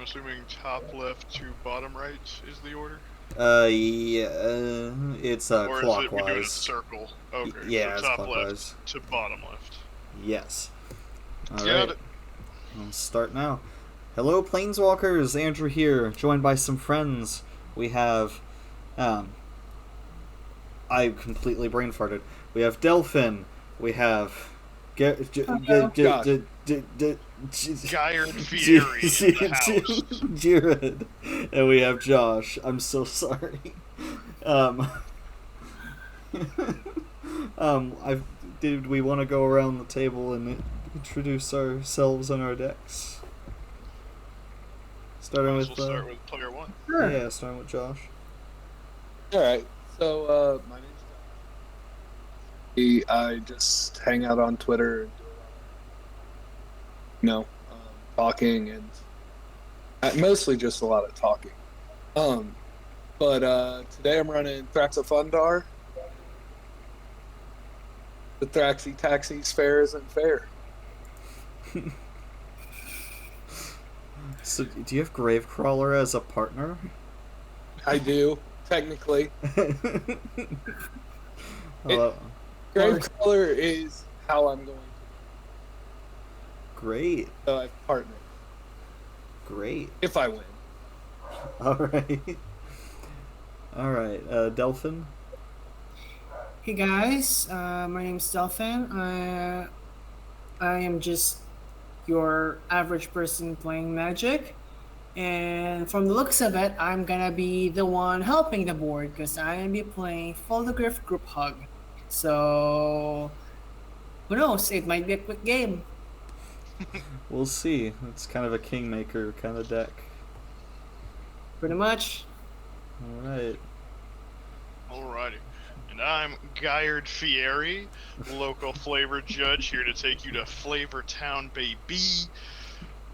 assuming top left to bottom right is the order? Yeah, it's Or is it we do it in a clockwise. circle? Okay, so Yeah, it's top clockwise. left to bottom left. Yes. All Got right. it. Let's start now. Hello, Planeswalkers. Andrew here, joined by some friends. We have, I completely brain farted. We have Delphin. We have, Josh. Ghired Fieri in the house. Jared, and we have Josh. I'm so sorry. Um, did we want to go around the table and introduce ourselves and our decks? Starting with, We'll start with player one. Sure. yeah, starting with Josh. All right. So my name's Josh. I just hang out on Twitter and do a lot of, talking and mostly just a lot of talking. But today I'm running Thraximunder. The Thraxi Taxi Fair isn't fair. So, do you have Gravecrawler as a partner? I do, technically. Hello. Gravecrawler is how I'm going to. Great. So I've partnered. Great. If I win. All right. All right. Delphin. Hey guys, my name's Delphin. I am just your average person playing Magic, and from the looks of it, I'm gonna be the one helping the board because I'm gonna be playing Pheldagriff Group Hug. So, who knows? It might be a quick game. We'll see. It's kind of a Kingmaker kind of deck. Pretty much. All right. Alrighty. And I'm Ghired Fieri, local flavor judge, here to take you to Flavor Town, baby.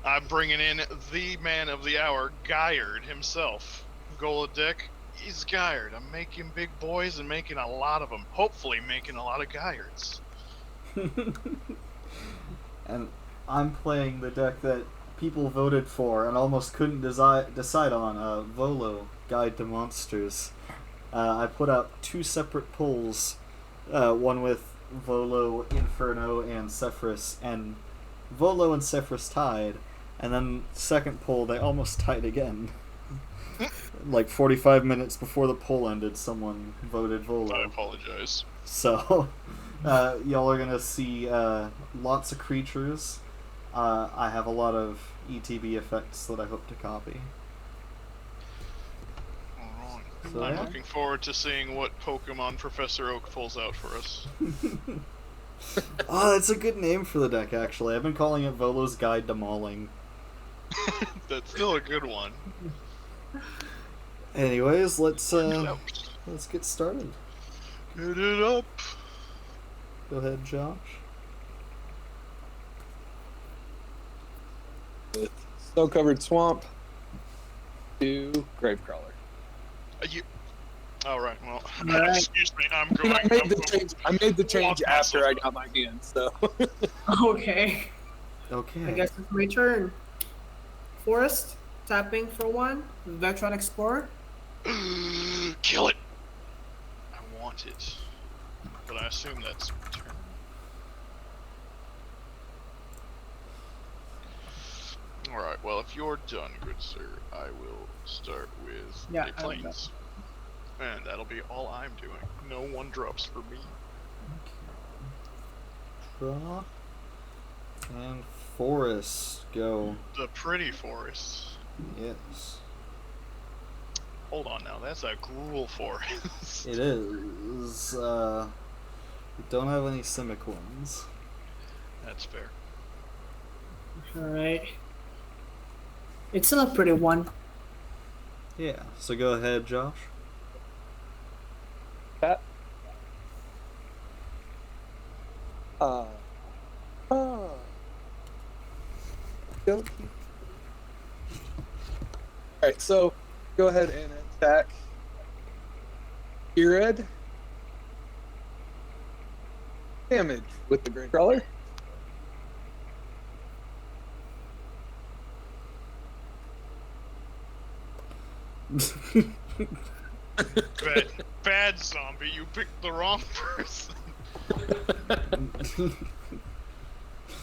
I'm bringing in the man of the hour, Ghired himself. Goal of deck, he's Ghired. I'm making big boys and making a lot of them. Hopefully making a lot of Gyards. And I'm playing the deck that people voted for and almost couldn't decide on, Volo, Guide to Monsters. I put out two separate polls, one with Volo, Inferno, and Sephiroth, and Volo and Sephiroth tied, and then second poll, they almost tied again. Like 45 minutes before the poll ended, someone voted Volo. I apologize. So, y'all are gonna see lots of creatures. I have a lot of ETB effects that I hope to copy. Alright. So, I'm yeah. looking forward to seeing what Pokemon Professor Oak pulls out for us. Oh, that's a good name for the deck, actually. I've been calling it Volo's Guide to Mauling. That's still a good one. Anyways, let's get started. Hit it up. Go ahead, Josh. With snow-covered swamp to Gravecrawler. Alright, well, Alright. excuse me, I'm I going. made the change Walk after myself I up. got my hand, so. Okay. Okay. I guess it's my turn. Forest, tapping for one. Veteran Explorer. Kill it! I want it. But I assume that's turn. Alright, well, if you're done, good sir, I will start with Yeah, a I'm planes. And that'll be all I'm doing. No one drops for me. Draw. And Forest. Go. The pretty forest. Yes. Hold on now, that's a gruel forest. It is. We don't have any Simic ones. That's fair. Alright. It's still a pretty one. Yeah, so go ahead, Josh. That. Alright, so go ahead and attack Ghired. Damage with the Gravecrawler. Bad zombie, you picked the wrong person.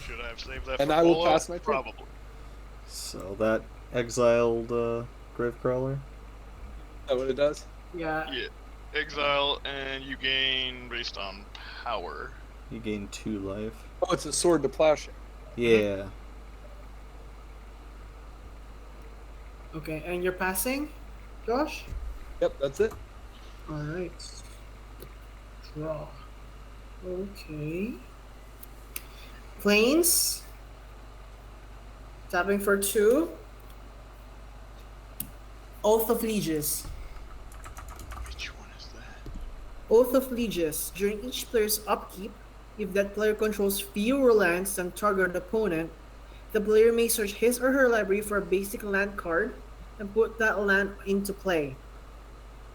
Should I have saved that And for I will Volo? pass my turn. Probably. So that exiled Gravecrawler. Is that what it does? Yeah. Yeah. Exile, and you gain based on power. You gain 2 life. Oh, it's a sword to plowshare. Yeah. Okay, and you're passing, Josh? Yep, that's it. Alright. Draw. Okay. Planes. Tapping for 2. Oath of Legis. Which one is that? Oath of Legis. During each player's upkeep, if that player controls fewer lands than target opponent, the player may search his or her library for a basic land card and put that land into play.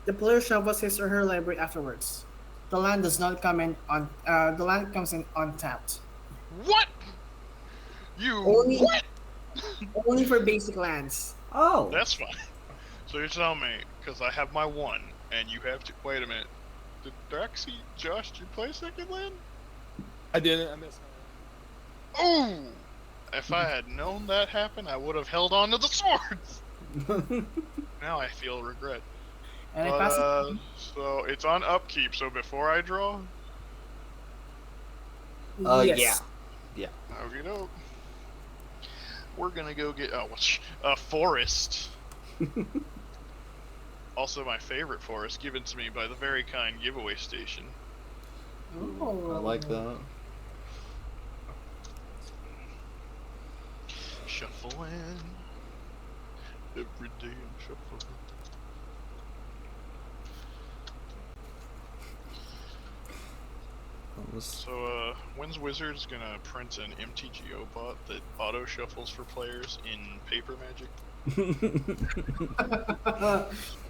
The player shuffles his or her library afterwards. The land does not come in on. The land comes in untapped. What? You Only- what? Only for basic lands. Oh. That's fine. So you're telling me, because I have my 1, and you have to. Wait a minute. Did Josh, did you play a second land? I didn't. I missed Oh! If I had known that happened, I would have held on to the swords. Now I feel regret. And I pass it. So it's on upkeep. So before I draw, Yes. okie doke. We're gonna go get a forest. Also, my favorite forest, given to me by the very kind giveaway station. Oh. I like that. Shuffling. Every day I'm shuffling. So, when's Wizards gonna print an MTGO bot that auto shuffles for players in paper magic?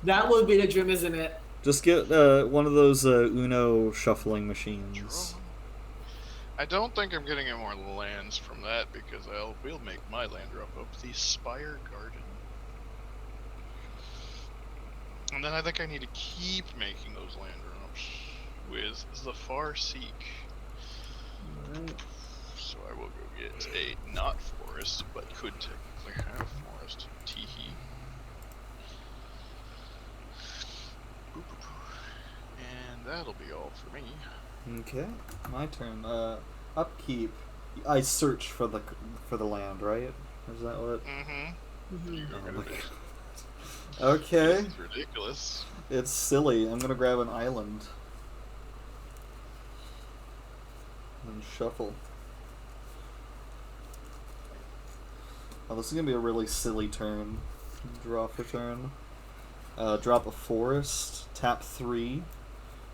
That would be the dream, isn't it? Just get one of those Uno shuffling machines. I don't think I'm getting any more lands from that because we'll make my land drop up the Spire Garden. And then I think I need to keep making those land drops with Zafar Seek. So I will go get a not forest, but could technically have forest. Teehee. And that'll be all for me. Okay, my turn. Upkeep. I search for the land, right? Is that what? Mm-hmm. You go Oh get my it. God. Okay. This is ridiculous. It's silly. I'm gonna grab an island. And shuffle. Oh, this is gonna be a really silly turn. Draw for turn. Drop a forest. Tap 3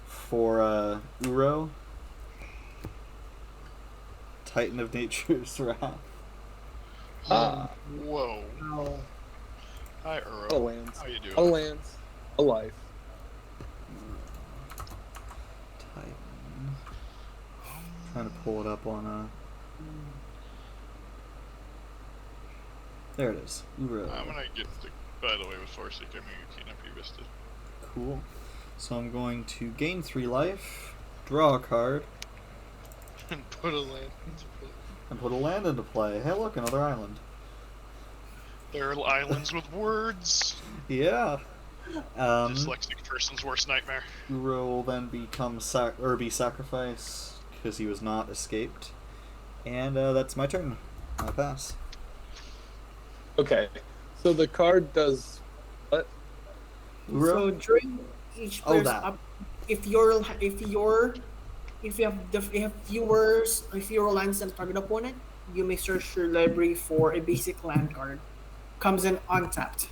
for Uro. Titan of Nature's Wrath. Ah. Whoa. No. Hi, A Uro. lands. How you doing? A lands. A life. Titan. Trying to pull it up on a. There it is. Uro. I'm gonna get the. By the way, with Force Seek, I'm gonna clean up your Vista. Cool. So I'm going to gain 3 life, draw a card, And put a land into play. and put a land into play. Hey, look, another island. There are islands with words. Yeah. Dyslexic person's worst nightmare. Uro will then become be sacrificed because he was not escaped, and that's my turn. I pass. Okay. So the card does what? Uro? So during each Oh, player's that. up, if you have fewer lands than target opponent, you may search your library for a basic land card. Comes in untapped.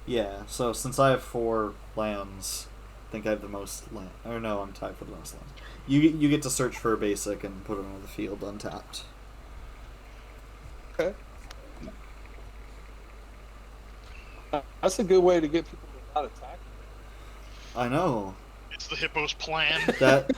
Yeah. So since I have 4 lands, I think I have the most land. Or no, I'm tied for the most land. You get to search for a basic and put it on the field untapped. Okay. That's a good way to get people to not attack. I know It's the hippo's plan. that.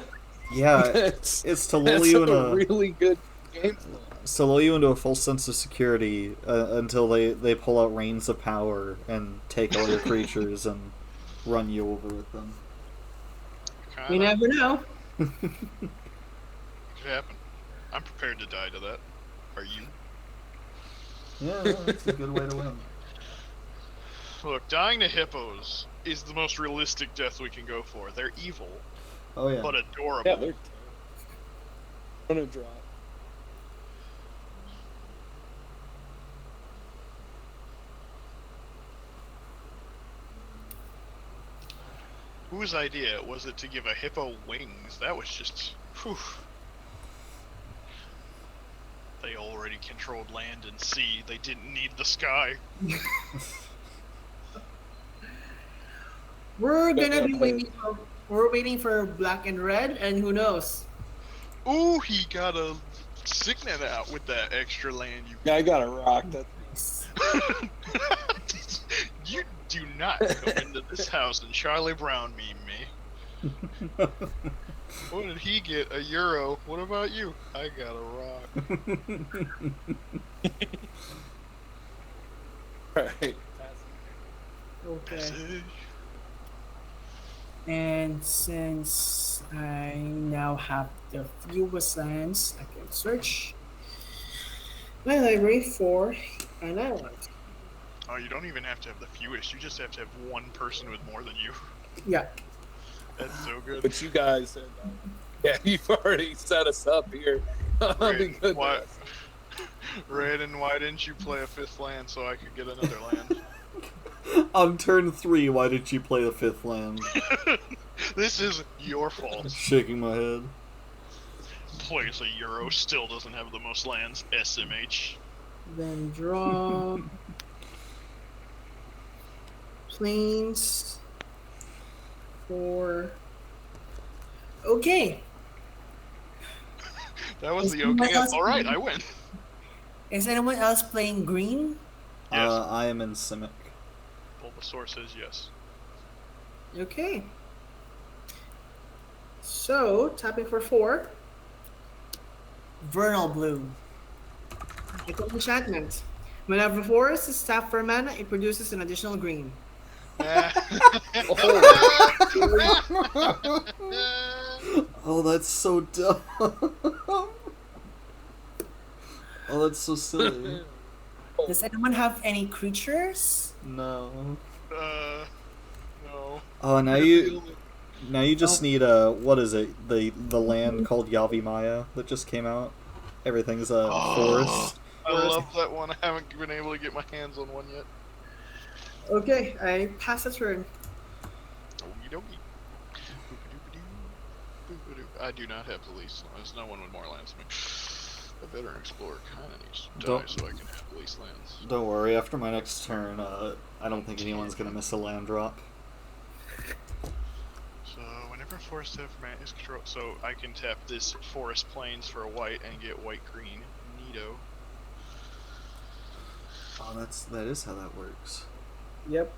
Yeah, That's it's to lull you in a a. really good game flow. So lull you into a full sense of security until they pull out reins of power and take all your creatures and run you over with them. You never know. It could happen. I'm prepared to die to that. Are you? Yeah, that's a good way to win. Look, dying to hippos is the most realistic death we can go for. They're evil, Oh yeah. but adorable. Yeah, they're gonna drop. Whose idea was it to give a hippo wings? That was just... Whew. They already controlled land and sea. They didn't need the sky. We're gonna be waiting for. We're waiting for black and red, and who knows? Ooh, he got a signet out with that extra land you... Yeah, I got a rock. That You do not come into this house and Charlie Brown meme me. What did he get? A euro. What about you? I got a rock. right. Okay. Message. And since I now have the fewest lands, I can search my library for an island. Oh, you don't even have to have the fewest. You just have to have one person with more than you. Yeah. That's so good. But you guys said, yeah, you've already set us up here. I'll be good. Why, Raiden, why didn't you play a 5th land so I could get another land? On turn 3, why did you play the 5th land? This is your fault. Shaking my head. Plays a euro, still doesn't have the most lands. SMH. Then draw planes for. Okay. That was Is the anyone okay. else Alright, playing? I win. Is anyone else playing green? Yes. I am in Simic. Bulbasaur says yes. Okay. So, tapping for 4. Vernal Bloom. It's an enchantment. Whenever a forest is tapped for mana, it produces an additional green. Oh, that's so dumb. Oh, that's so silly. Does anyone have any creatures? No. No. Oh, now you just need what is it? The land called Yavimaya that just came out. Everything's a forest. I love that one. I haven't been able to get my hands on one yet. Okay, I pass a turn. Okie dokie. Boop-a-doo. I do not have the least. There's no one with more lands than me. The veteran explorer kind of needs to die Don't- so I can have the least lands. Don't worry, after my next turn, I don't think anyone's gonna miss a land drop. So whenever a forest have mana is controlled, so I can tap this forest plains for a white and get white green. Neato. Oh, that is how that works. Yep.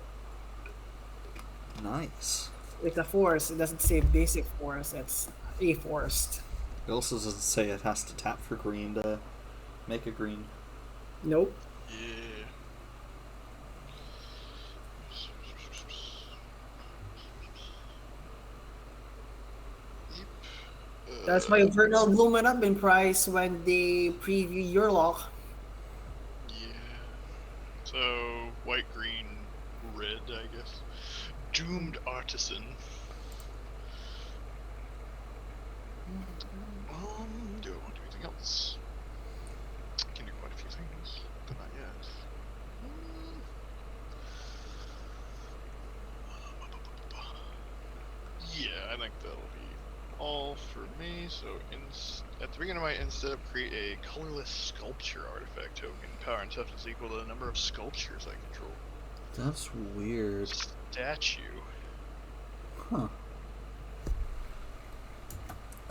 Nice. It's a forest. It doesn't say basic forest. It's a forest. It also doesn't say it has to tap for green to make a green. Nope. Yeah. That's why Vernal Bloom went up in price when they preview your lock. Yeah. So white, green, red, I guess. Doomed artisan. Do I want to do anything else? I can do quite a few things, but not yet. Yeah, I think that'll be all for me. So at the beginning of my end step, create a colorless sculpture artifact token. Power and toughness equal to the number of sculptures I control. That's weird. Statue. Huh.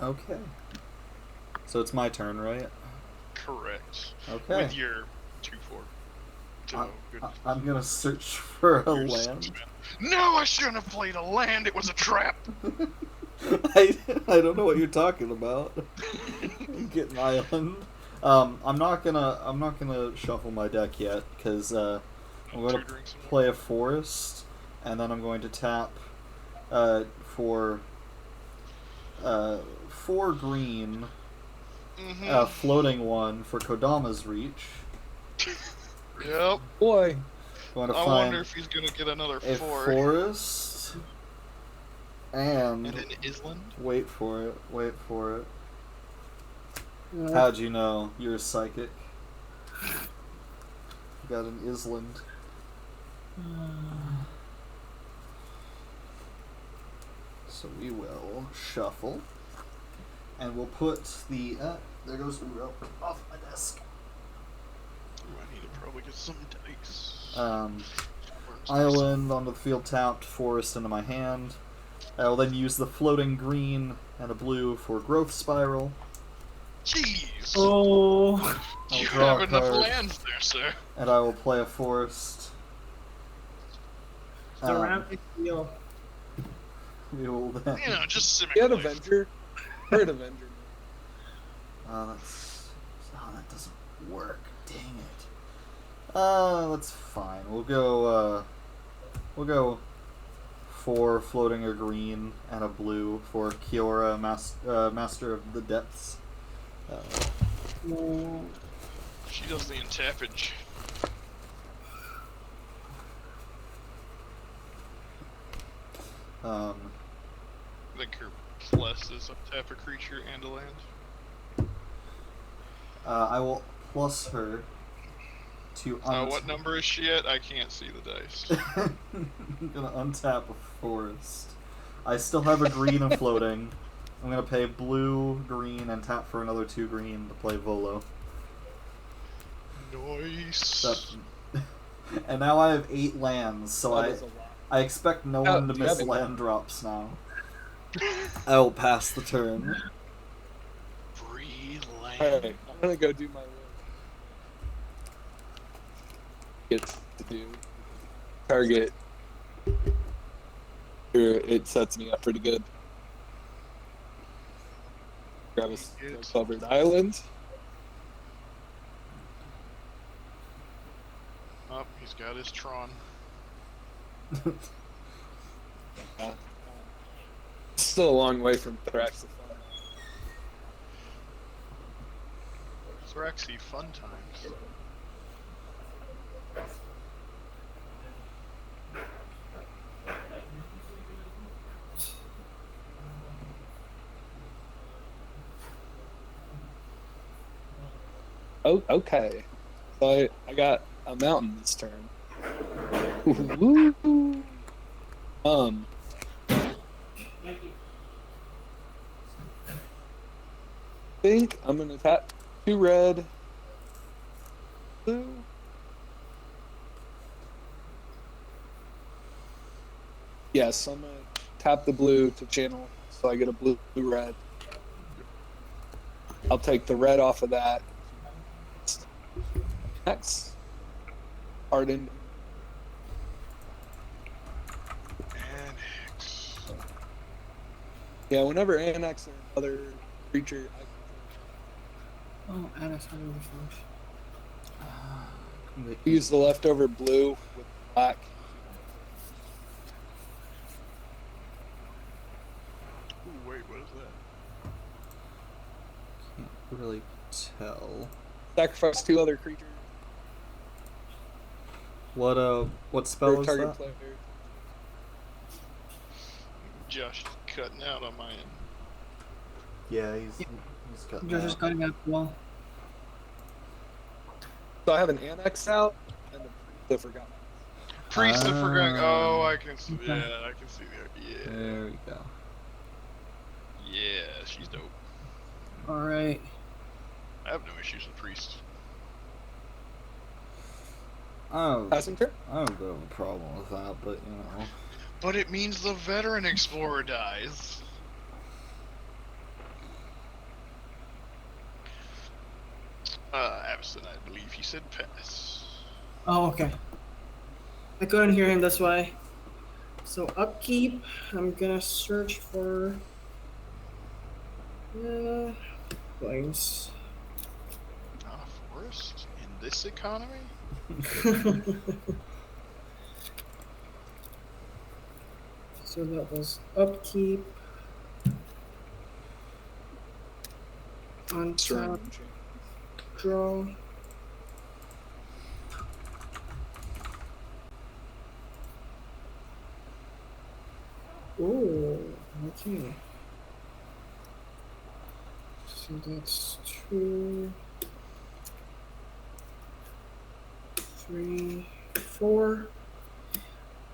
Okay. So it's my turn, right? Correct. Okay. With your 2/4. So, good. I'm gonna search for a Your land. 6-man. No, I shouldn't have played a land. It was a trap. I don't know what you're talking about. Get an island. I'm not gonna shuffle my deck yet because I'm gonna Tutoring some more. play a forest, and then I'm going to tap for 4 green, floating one for Kodama's reach. Yep. Boy, Going to I find wonder if he's gonna get another a 4. forest, and And an island. wait for it. Uh, How'd you know? You're a psychic. Got an island. So we will shuffle, and we'll put the there goes the rope off my desk. Ooh, I need to probably get some dice. Island onto the field tapped, forest into my hand. I will then use the floating green and a blue for growth spiral. Jeez. oh. I'll You draw a have enough card. lands there, sir. And I will play a forest. The ramp is real. We will then. You know, just you had similarly. Avenger. You're an Avenger. That doesn't work. Dang it. That's fine. We'll go 4 floating a green and a blue for Kiora, Master of the Depths. Oh. She does the untappage. I think her plus is untap a creature and a land. I will plus her to What number is she at? I can't see the dice. I'm gonna untap a forest. I still have a green and floating. I'm gonna pay blue, green, and tap for another 2 green to play Volo. Nice. And now I have 8 lands, so That is a lot. I expect no one to do you have miss any? land drops now. I will pass the turn. Free land. Alright, I'm gonna go do my little get to do target. Here, it sets me up pretty good. Grab a covered island. Oh, he's got his Tron. Still a long way from Thraximunder. Thraxi fun times. Oh, okay. So I got a mountain this turn. Woo. Think I'm gonna tap 2 red, blue. Yes, I'm gonna tap the blue to channel, so I get a blue red. I'll take the red off of that. Next, Arden. Annex. Yeah, whenever annex or another creature, Oh, Anna's having the I use the leftover blue with black. Ooh, wait, what is that? Can't really tell. Sacrifice 2 other creatures. What spell For is target that? player. Josh is cutting out on my end. Yeah, he's got Josh is cutting out the wall. So I have an annex out and the forgotten. Priest of Forgotten. Oh, Ah. I can see. Okay. Yeah, I can see that. Yeah. There we go. Yeah, she's dope. Alright. I have no issues with Priest. Passing turn. I have a bit of a problem with that, but you know. But it means the veteran explorer dies. Absent, I believe he said pass. Oh, okay. I couldn't hear him, that's why. So upkeep, I'm gonna search for flames. forest in this economy? So that was upkeep. On top, draw. Oh, okay. So that's 2, 3, 4.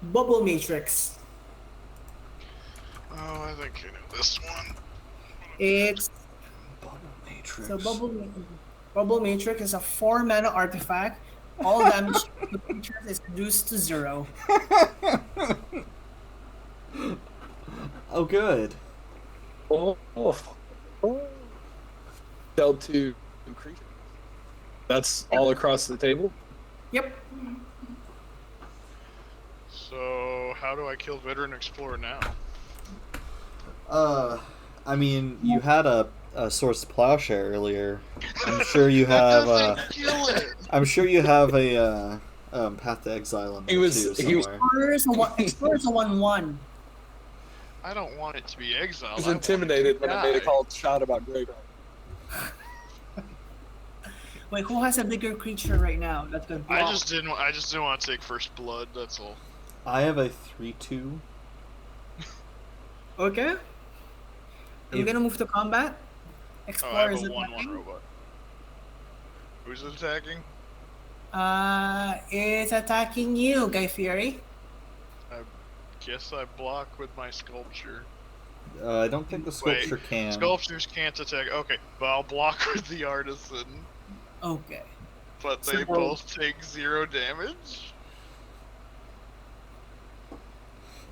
Bubble matrix. Oh, I think I know this one. It's Bubble Matrix. so bubble matrix is a 4-mana artifact. All damage to the creature is reduced to 0. Oh, good. Oh. Dealt to creature. That's all across the table? Yep. So, how do I kill Veteran Explorer now? I mean, you had a Source Plowshare earlier. I'm sure you That have doesn't kill it! I'm sure you have a Path to Exile in there too somewhere. Explorer is a 1/1. I don't want it to be exiled. I was I want it to intimidated when I made a die. called shot about Graveyard. Wait, who has a bigger creature right now that could block? I just didn't want to take first blood. That's all. I have a 3/2. Okay. I'm If- gonna move to combat. Oh, I Explorer have is a 1/1 attacking. robot. Who's attacking? It's attacking you, Guy Fury. Guess I block with my sculpture. I don't think the sculpture can. Sculptures can't attack. Okay, but I'll block with the artisan. Okay. But So they roll. both take 0 damage.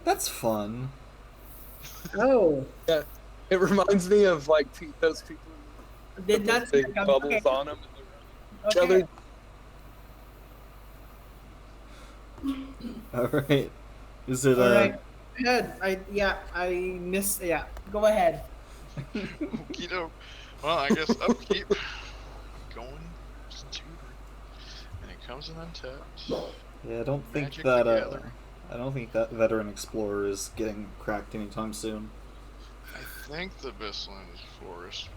That's fun. Oh. Yeah, it reminds me of like those people Did with not those big bubbles okay. on them. And Okay. they're All right. Is it Alright. Good. I missed. Yeah. Go ahead. Okey-doke. Well, I guess upkeep. Going to, and it comes in untapped. Yeah, I don't think Magic that together. I don't think that Veteran Explorer is getting cracked anytime soon. I think the best land is forest.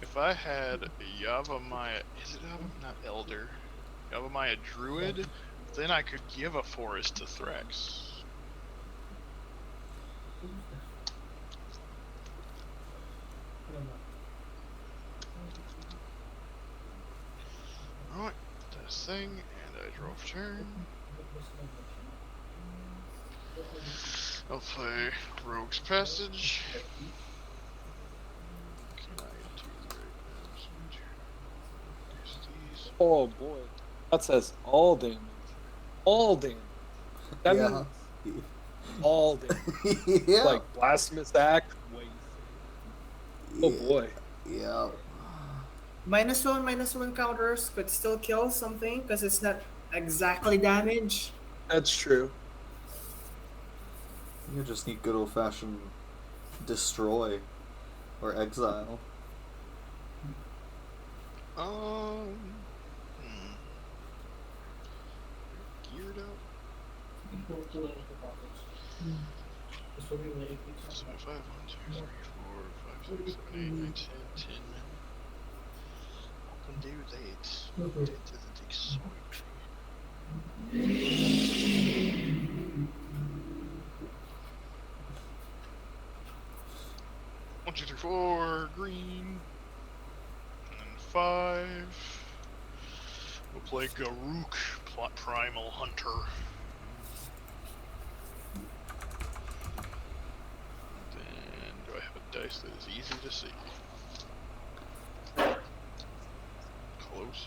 If I had a Yavimaya, is it not Elder? Yavimaya Druid, then I could give a forest to Thrax. Alright, this thing, and I draw for turn. I'll play Rogue's Passage. Can I do these? oh boy, that says all damage. All damage. That Yeah. means all damage. Yeah. Like blasphemous act. Wait. Oh boy. Yeah. -1/-1 counters could still kill something because it's not exactly damage. That's true. You just need good old fashioned destroy or exile. Hmm. Geared up. So 5, 1, 2, 3, 4, 5, 6, 7, 8, 9, 10, 10. I can do that. That doesn't excite One, 2, 3, 4, green. And then 5. We'll play Garuk, Primal Hunter. Then do I have a dice that is easy to see? Close.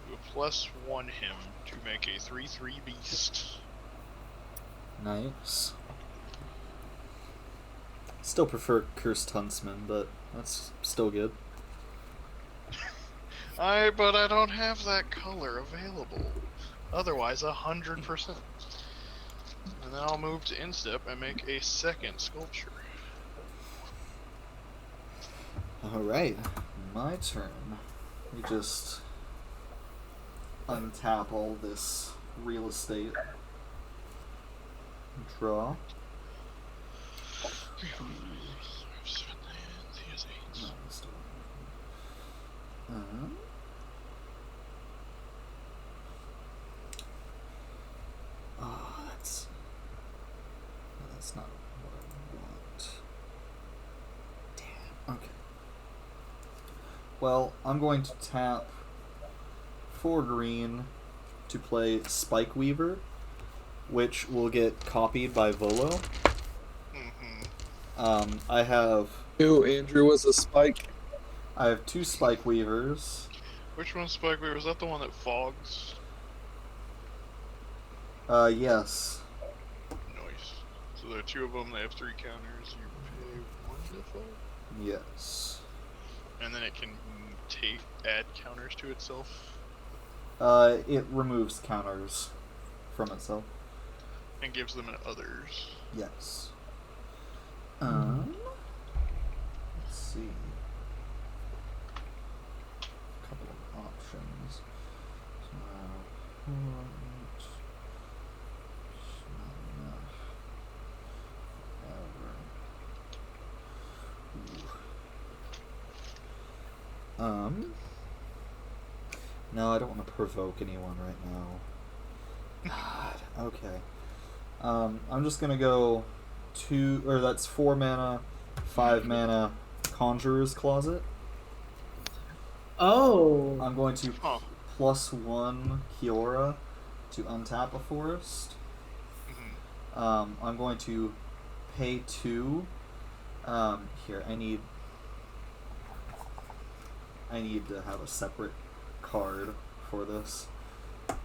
We'll +1 him to make a 3/3 beast. Nice. Still prefer Cursed Huntsman, but that's still good. But I don't have that color available. Otherwise, 100%. And then I'll move to instep and make a second sculpture. Alright, my turn. We just untap all this real estate. Draw. No, still. Oh, that's not what I want. Damn. Okay. Well, I'm going to tap 4 green to play Spike Weaver, which will get copied by Volo. I have Who, Andrew, was a spike? 2 Spike Weavers. Which one's Spike Weaver? Was that the one that fogs? Yes. Nice. So there are 2 of them, they have 3 counters, you pay 1 to fog? Yes. And then it can add counters to itself? It removes counters from itself. And gives them an others. Yes. Let's see. A couple of options. It's not enough. Ever. No, I don't want to provoke anyone right now. God, okay. I'm just gonna go 2, or that's 4 mana, 5 mana, Conjurer's Closet. Oh. I'm going to Huh. +1 Kiora to untap a forest. I'm going to pay 2. Here, I need to have a separate card for this.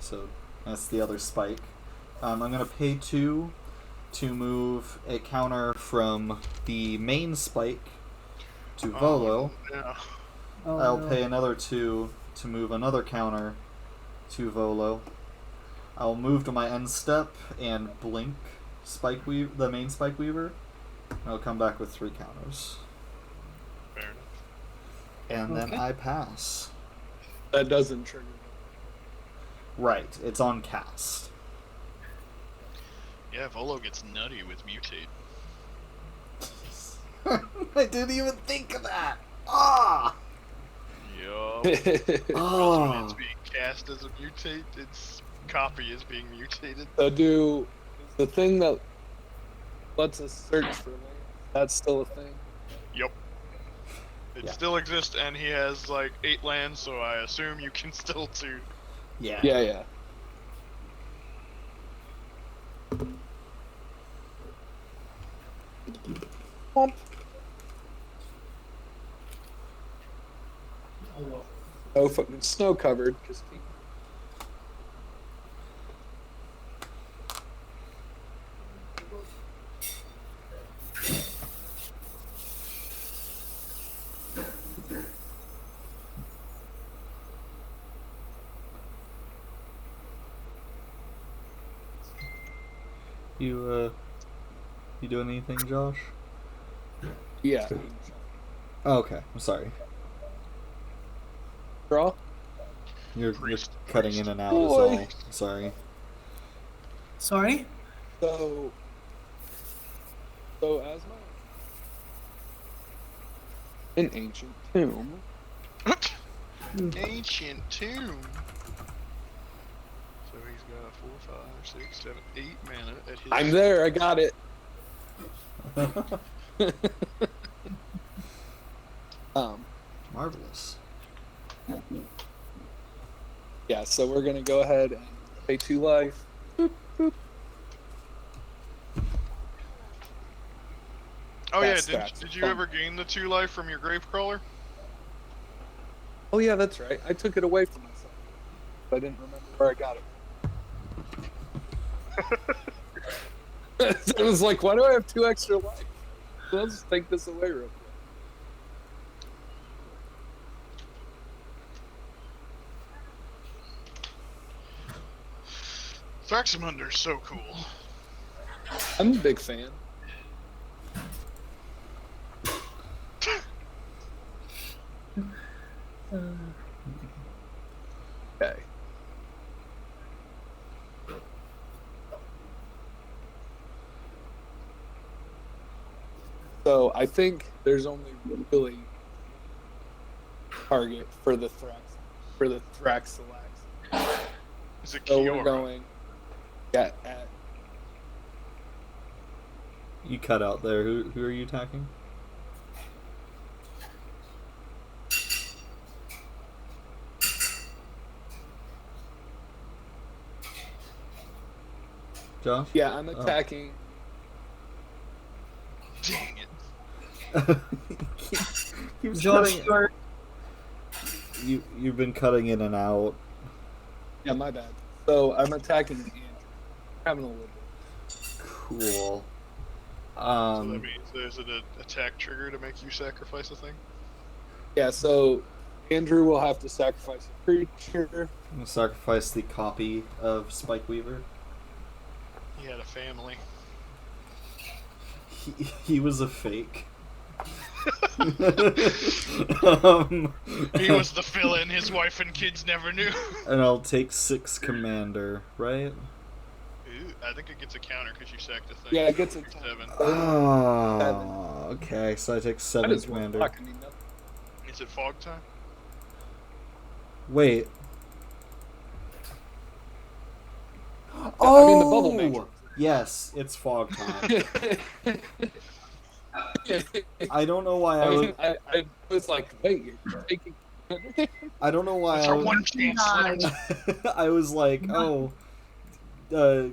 So that's the other spike. I'm going to pay 2 to move a counter from the main spike to Volo. Yeah. Oh, I'll no. pay another 2 to move another counter to Volo. I'll move to my end step and blink the main Spike Weaver. I'll come back with 3 counters. Fair enough. And then Okay. I pass. That doesn't trigger. Right, it's on cast. Yeah, Volo gets nutty with mutate. I didn't even think of that! Ah! Yup. When it's Oh! being cast as a mutate, its copy is being mutated. So do the thing that lets us search for land, that's still a thing? Yup. It Yeah. still exists, and he has like 8 lands, so I assume you can still do. Yeah. Yeah. Oh, fucking snow covered. Cause You doing anything, Josh? yeah. Oh, okay, I'm sorry. Draw? You're Priest. cutting in and out Boy. is all. Sorry. Sorry? So as an ancient tomb. Ancient tomb. So he's got 4, 5, 6, 7, 8 mana at his. I'm there. I got it. Marvelous. Yeah. So we're gonna go ahead and pay 2 life. Boop, boop. Oh yeah, That's did you fun. ever gain the 2 life from your Gravecrawler? Oh yeah, that's right. I took it away from myself. I didn't remember where I got it. I was like, why do I have 2 extra life? Let's take this away real quick. Thraximunder's so cool. I'm a big fan. Okay. So I think there's only really target for the Thraxilax. Is it So we're Kiora? going at You cut out there. Who are you attacking? Josh? yeah, I'm Oh. attacking. Dang it. Keeps Josh, cutting- You've been cutting in and out. Yeah, my bad. So I'm attacking Andrew. Having a little bit. Cool. So that means there's an attack trigger to make you sacrifice a thing? Yeah, so Andrew will have to sacrifice a creature. I'm gonna sacrifice the copy of Spike Weaver. He had a family. He was a fake. He was the villain his wife and kids never knew. And I'll take 6 commander, right? Ooh, I think it gets a counter because you sacked a thing. Yeah, it gets a 7. Oh, okay. So I take I 7 just want commander. block, I mean, nothing. Is it fog time? Wait. I mean, the bubble matrix. Yes, it's fog time. I don't know why I was. I was like, wait, you're taking. I don't know why That's I our was. one chance left. I was like, oh,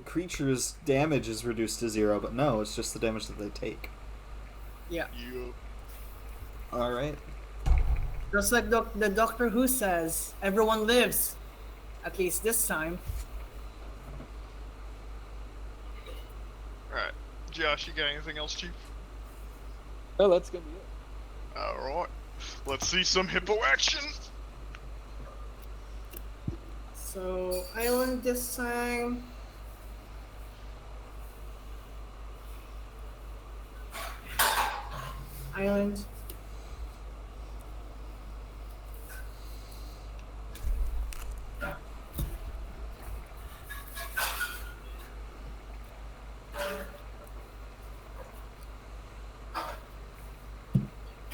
creatures' damage is reduced to 0, but no, it's just the damage that they take. Yeah. You. All right. Just like the Doctor Who says, everyone lives. At least this time. Alright. Josh, you got anything else, Chief? No, that's gonna be it. Alright. Let's see some hippo action. So, island this time. Island.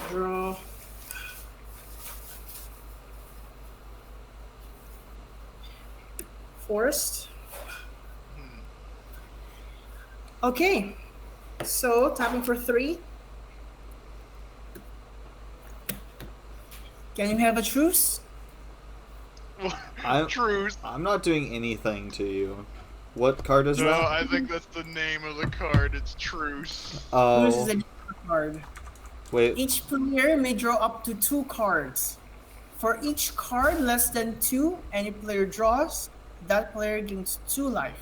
Draw. Forest. Okay. So, tapping for 3. Can you have a truce? Truce. I'm not doing anything to you. What card is No, that? I think that's the name of the card. It's Truce. Truce Oh, is a card. wait. Each player may draw up to 2 cards. For each card less than 2 any player draws, that player gains 2 life.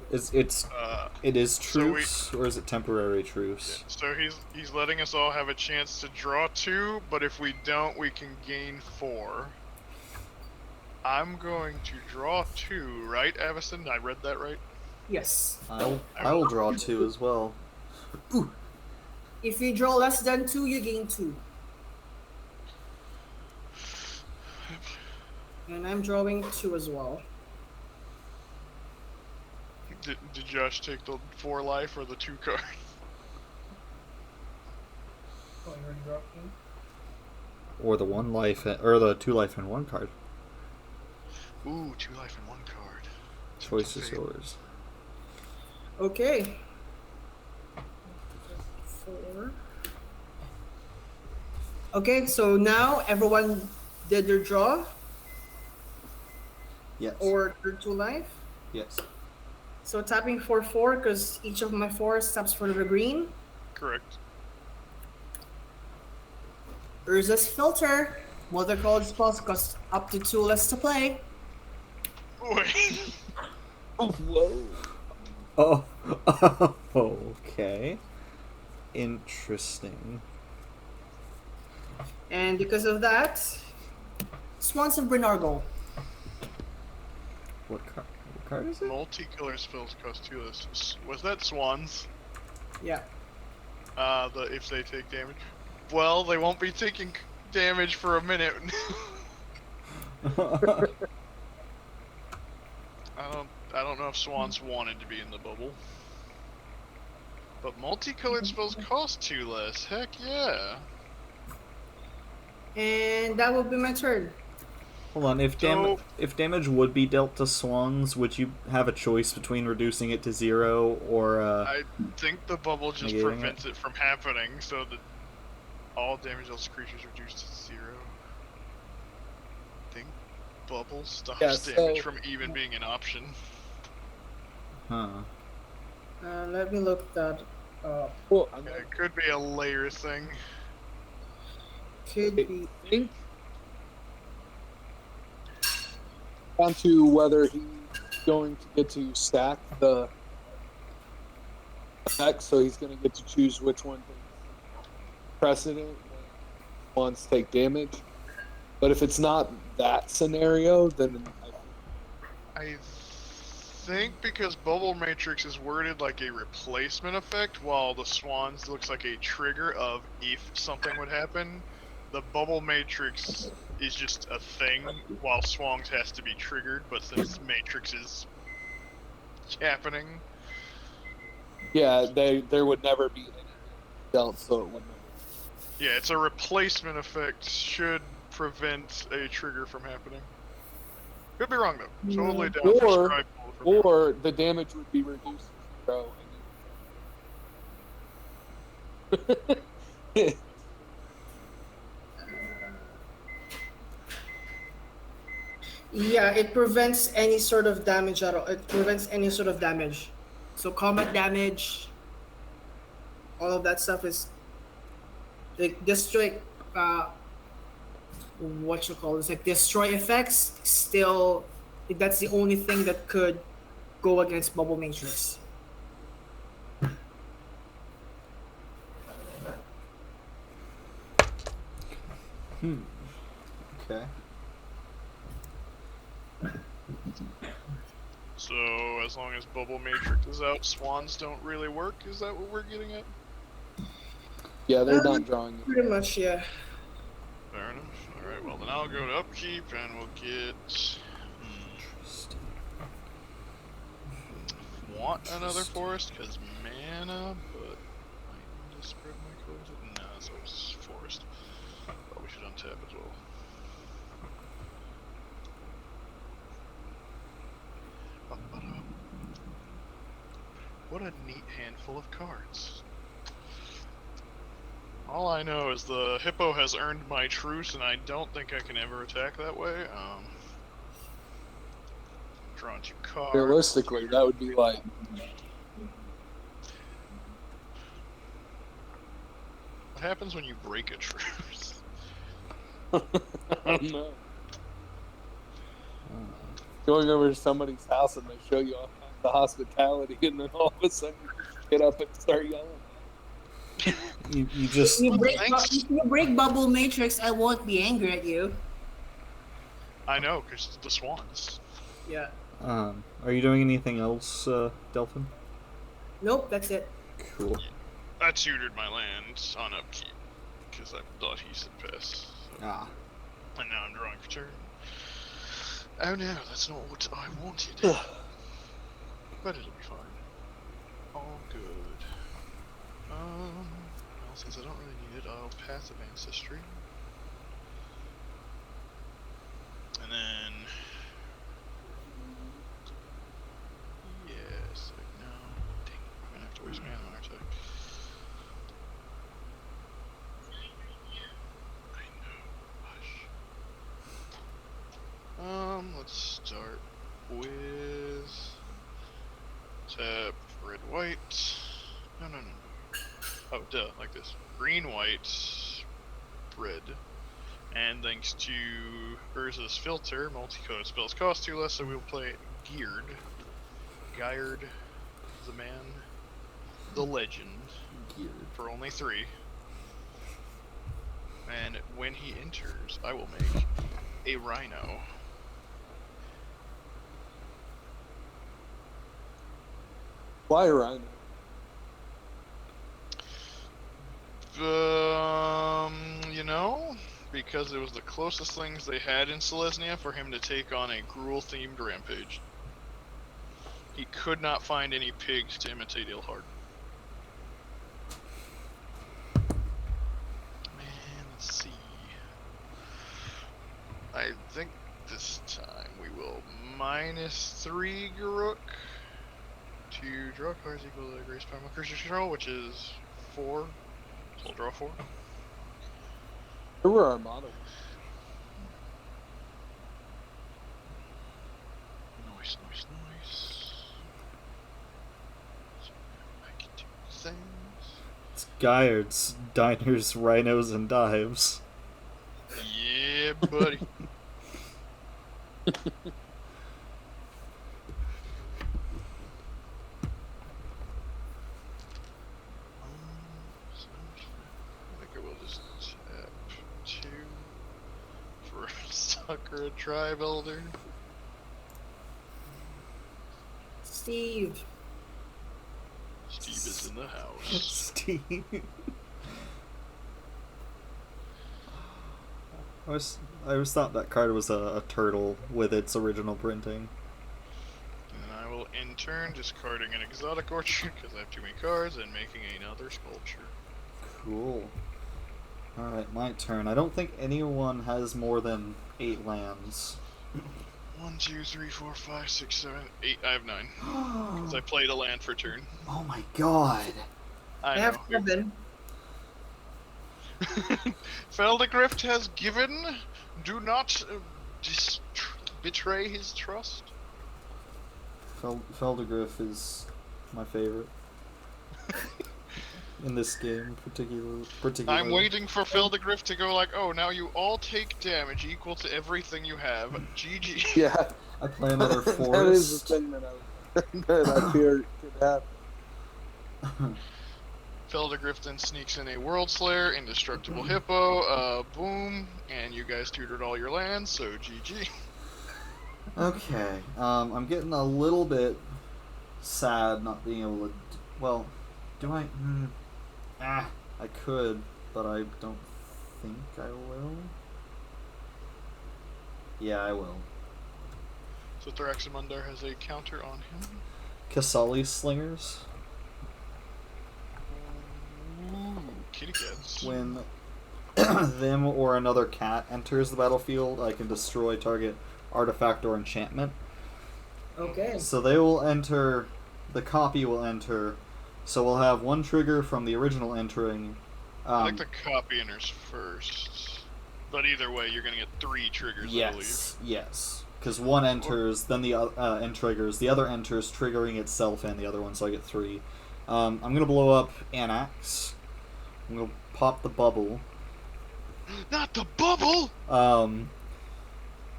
It is so we- truce, or is it temporary truce? So he's letting us all have a chance to draw 2, but if we don't, we can gain 4. I'm going to draw 2, right, Avison? I read that right? Yes. I will draw 2 as well. If you draw less than 2, you gain 2. And I'm drawing 2 as well. Did Josh take the 4 life or the 2 card? Oh, you already dropped 2? Or the 1 life, or the 2 life and 1 card. Ooh, 2 life and 1 card. Choice is yours. Okay. 4. Okay, so now everyone did their draw Yes. or their 2 life. Yes. So tapping for 4 because each of my 4 taps for the green. Correct. Urza's filter. Mother called spells cost up to 2 less to play. Wait. Oh, whoa. Oh. Okay. Interesting. And because of that, Swans of Bernardo. What card? What card is it? Multicolor spells cost 2 less. Was that swans? Yeah. If they take damage. Well, they won't be taking damage for a minute. I don't know if swans wanted to be in the bubble. But multicolored spells cost 2 less. Heck yeah. And that will be my turn. Hold on, if So- damage would be dealt to swans, would you have a choice between reducing it to 0 or I think the bubble just Negating prevents it from happening, so that all damage dealt to creatures reduced to 0. I think bubble stops Yeah, damage so- from even being an option. huh? Let me look that up. Well, Yeah, it could be a layer thing. Could be. I think down to whether he's going to get to stack the effects, so he's going to get to choose which one takes precedent when ones take damage. But if it's not that scenario, then I think because Bubble Matrix is worded like a replacement effect, while the Swans looks like a trigger of if something would happen, the Bubble Matrix is just a thing, while Swans has to be triggered, but since Matrix is happening, yeah, there would never be any dealt, so it would never. yeah, it's a replacement effect, should prevent a trigger from happening. Could be wrong though. Totally down for Or- Scribe Bubble for Or the damage would be reduced to 0. Yeah, it prevents any sort of damage at all. It prevents any sort of damage. So combat damage, all of that stuff is like destroy. What you call this? Like destroy effects. Still, that's the only thing that could go against Bubble Matrix. Okay. So as long as Bubble Matrix is out, Swans don't really work. Is that what we're getting at? Yeah, they're not drawing it. Pretty much, yeah. Fair enough. All right. Well, then I'll go to upkeep and we'll get. Want another forest because mana, but I need to spread my cards. No, so it's forest. Probably should untap as well. Ba-ba-da. What a neat handful of cards. All I know is the hippo has earned my truce, and I don't think I can ever attack that way. Drawing 2 cards. Realistically, that would be like What happens when you break a truce? I don't know. Going over to somebody's house and they show you all kinds of hospitality, and then all of a sudden you just get up and start yelling. You just If you break Bubble Matrix, I won't be angry at you. I know, because it's the swans. Yeah. are you doing anything else, Delphin? Nope, that's it. Cool. I tutored my land on upkeep, because I thought he said pass. So. Ah. And now I'm drawing for turn. Oh no, that's not what I wanted. But it'll be fine. All good. Well, since I don't really need it, I'll pass of Ancestry. And then... Yes, no. Dang, I'm gonna have to waste mana, aren't I? I know, hush. Let's start with... Tap red, white. No. Oh, duh, like this. Green, white, red. And thanks to Urza's filter, multicolored spells cost 2 less, so we'll play Ghired. Ghired, the man, the legend, for only 3. And when he enters, I will make a rhino. Why Rhino? You know, because it was the closest things they had in Selesnya for him to take on a Gruul-themed rampage. He could not find any pigs to imitate Ilhard. Man, let's see. I think this time we will -3 Garuk to draw cards equal to the Grace Power Creature Control, which is 4. So I'll draw 4. Where were our models? Nice. So I can do things. It's Ghired's Diners, Rhinos, and Dives. Yeah, buddy. I think I will just tap 2 for Sucker a Tribe Elder. Steve. Steve is in the house. Steve. I always thought that card was a turtle with its original printing. And I will in turn discarding an exotic orchard because I have too many cards and making another sculpture. Cool. Alright, my turn. I don't think anyone has more than 8 lands. 1, 2, 3, 4, 5, 6, 7, 8. I have 9. Because I played a land for turn. Oh my god. I have 7. Pheldagriff has given. Do not betray his trust. Pheldagriff is my favorite. In this game, particularly. I'm waiting for Pheldagriff to go like, oh, now you all take damage equal to everything you have. GG. Yeah. I play another forest. That is the thing that I fear could happen. Pheldagriff then sneaks in a World Slayer, Indestructible Hippo, boom, and you guys tutored all your lands, so GG. Okay, I'm getting a little bit sad not being able to... Well, do I... I could, but I don't think I will. Yeah, I will. So Thraximunder has a counter on him. Kasali Slingers. Ooh, kitty cats. When them or another cat enters the battlefield, I can destroy target artifact or enchantment. Okay. So they will enter, the copy will enter, so we'll have 1 trigger from the original entering. I think the copy enters first. But either way, you're going to get 3 triggers, I believe. Yes. Because 1 enters, then the and triggers. The other enters, triggering itself and the other one, so I get 3. I'm going to blow up Anax. I'm going to pop the bubble. Not the bubble!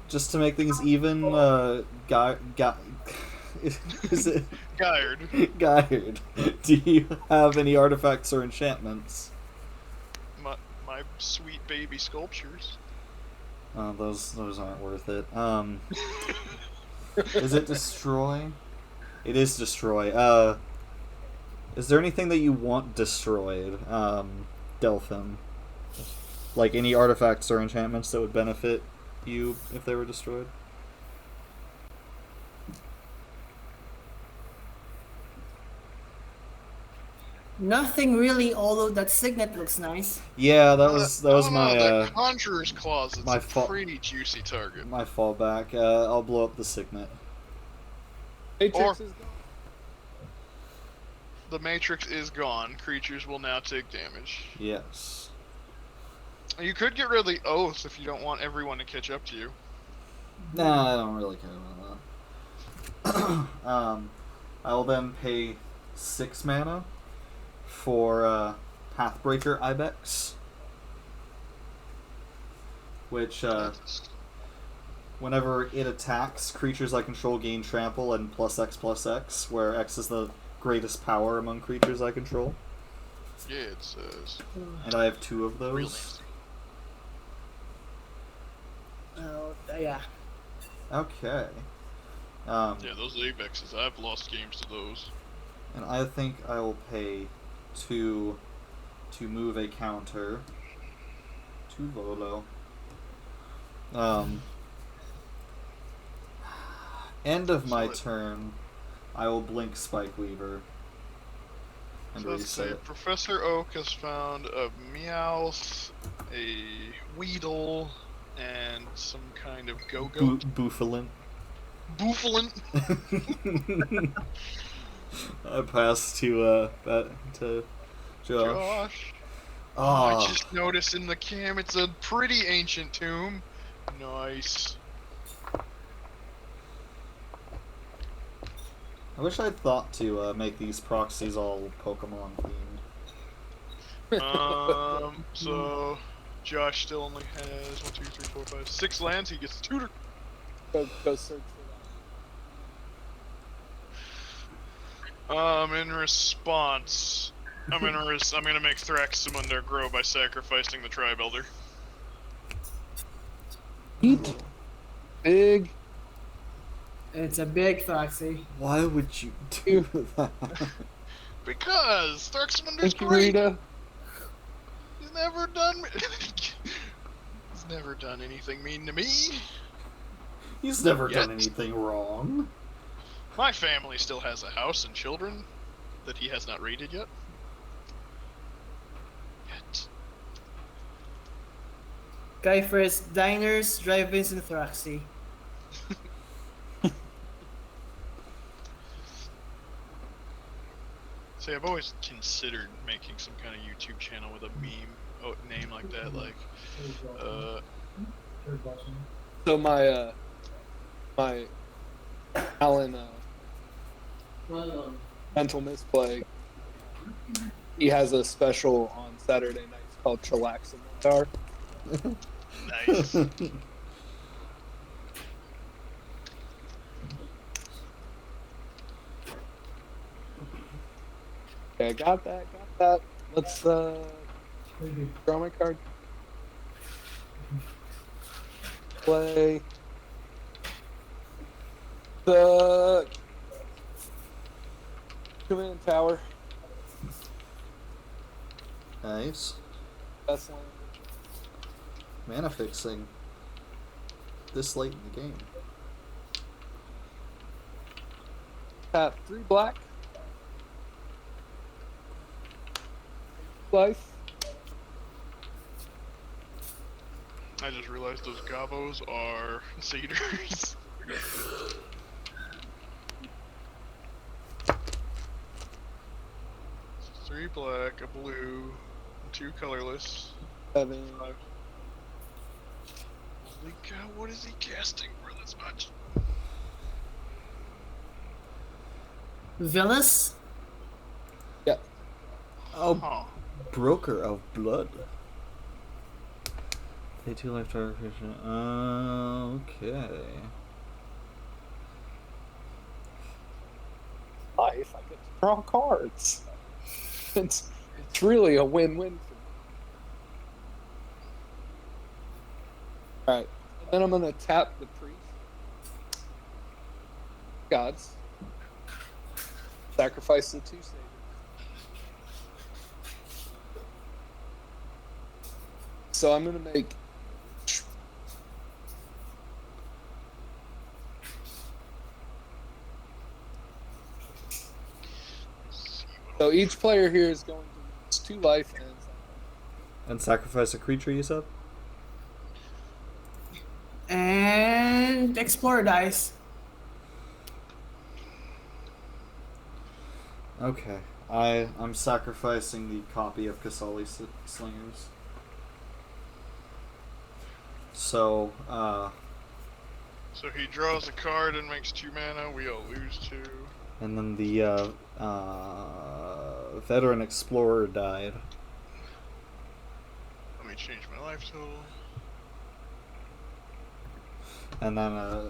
Just to make things even, is it? Ghired. Ghired. Do you have any artifacts or enchantments? My sweet baby sculptures. Those aren't worth it. Is it destroy? It is destroy. Is there anything that you want destroyed, Delphin? Like any artifacts or enchantments that would benefit you if they were destroyed? Nothing really, although that signet looks nice. Yeah, that was my the Conjurer's Clause. It's my a pretty juicy target. my fallback. I'll blow up the signet. Matrix is gone. The Matrix is gone. Creatures will now take damage. Yes. You could get rid of the Oath if you don't want everyone to catch up to you. Nah, I don't really care about that. I will then pay 6 mana for Pathbreaker Ibex, which whenever it attacks, creatures I control gain trample and +X/+X, where X is the greatest power among creatures I control. Yeah, it says. And I have 2 of Real those. Yeah. Okay. Yeah, those Avexes, I've lost games to those. And I think I will pay 2 to move a counter to Volo. End of my So it- turn, I will blink Spike Weaver and So let's say reset. Professor Oak has found a Meowth, a Weedle, and some kind of Go-Goat. Boofalin. Booflin. I pass to Josh. Josh. Oh, I Ah, just noticed in the cam it's a pretty ancient tomb. Nice. I wish I'd thought to make these proxies all Pokemon themed. So Josh still only has 1, 2, 3, 4, 5, 6 lands. He gets a tutor. Go search for that. In response, I'm gonna make Thraximunder grow by sacrificing the Tribe Elder. Eat. Big. It's a big Thraxi. Why would you do that? Because Thraximunder's Thank you, great. Rita. He's never done. He's never done anything mean to me. He's never done Yet. anything wrong. My family still has a house and children that he has not raided yet. Guy first, diners, drive-ins, and Thraxi. See, I've always considered making some kind of YouTube channel with a meme name like that, like, So my Alan mental misplay. He has a special on Saturday nights called Chillaximundar. nice. Okay, got that. Let's draw my card. Play the command tower. Nice. Best land. Mana fixing. This late in the game. Tap 3 black. Life. I just realized those Gavos are cedars. 3 black, a blue, 2 colorless. 7. 5. Holy cow, what is he casting for this much? Villas? Yeah. Oh, Huh. Broker of Blood. Pay 2 life target creature. Okay. Life. I get to draw cards. It's really a win-win for me. Alright. And then I'm gonna tap the priest. Gods. Sacrifice the 2 saviors. So I'm gonna make so each player here is going to lose 2 life And sacrifice a creature, you said? And Explorer dice. Okay. I'm sacrificing the copy of Kasali Slingers. So, So he draws a card and makes 2 mana, we all lose 2. and then the Veteran Explorer died. Let me change my life total. And then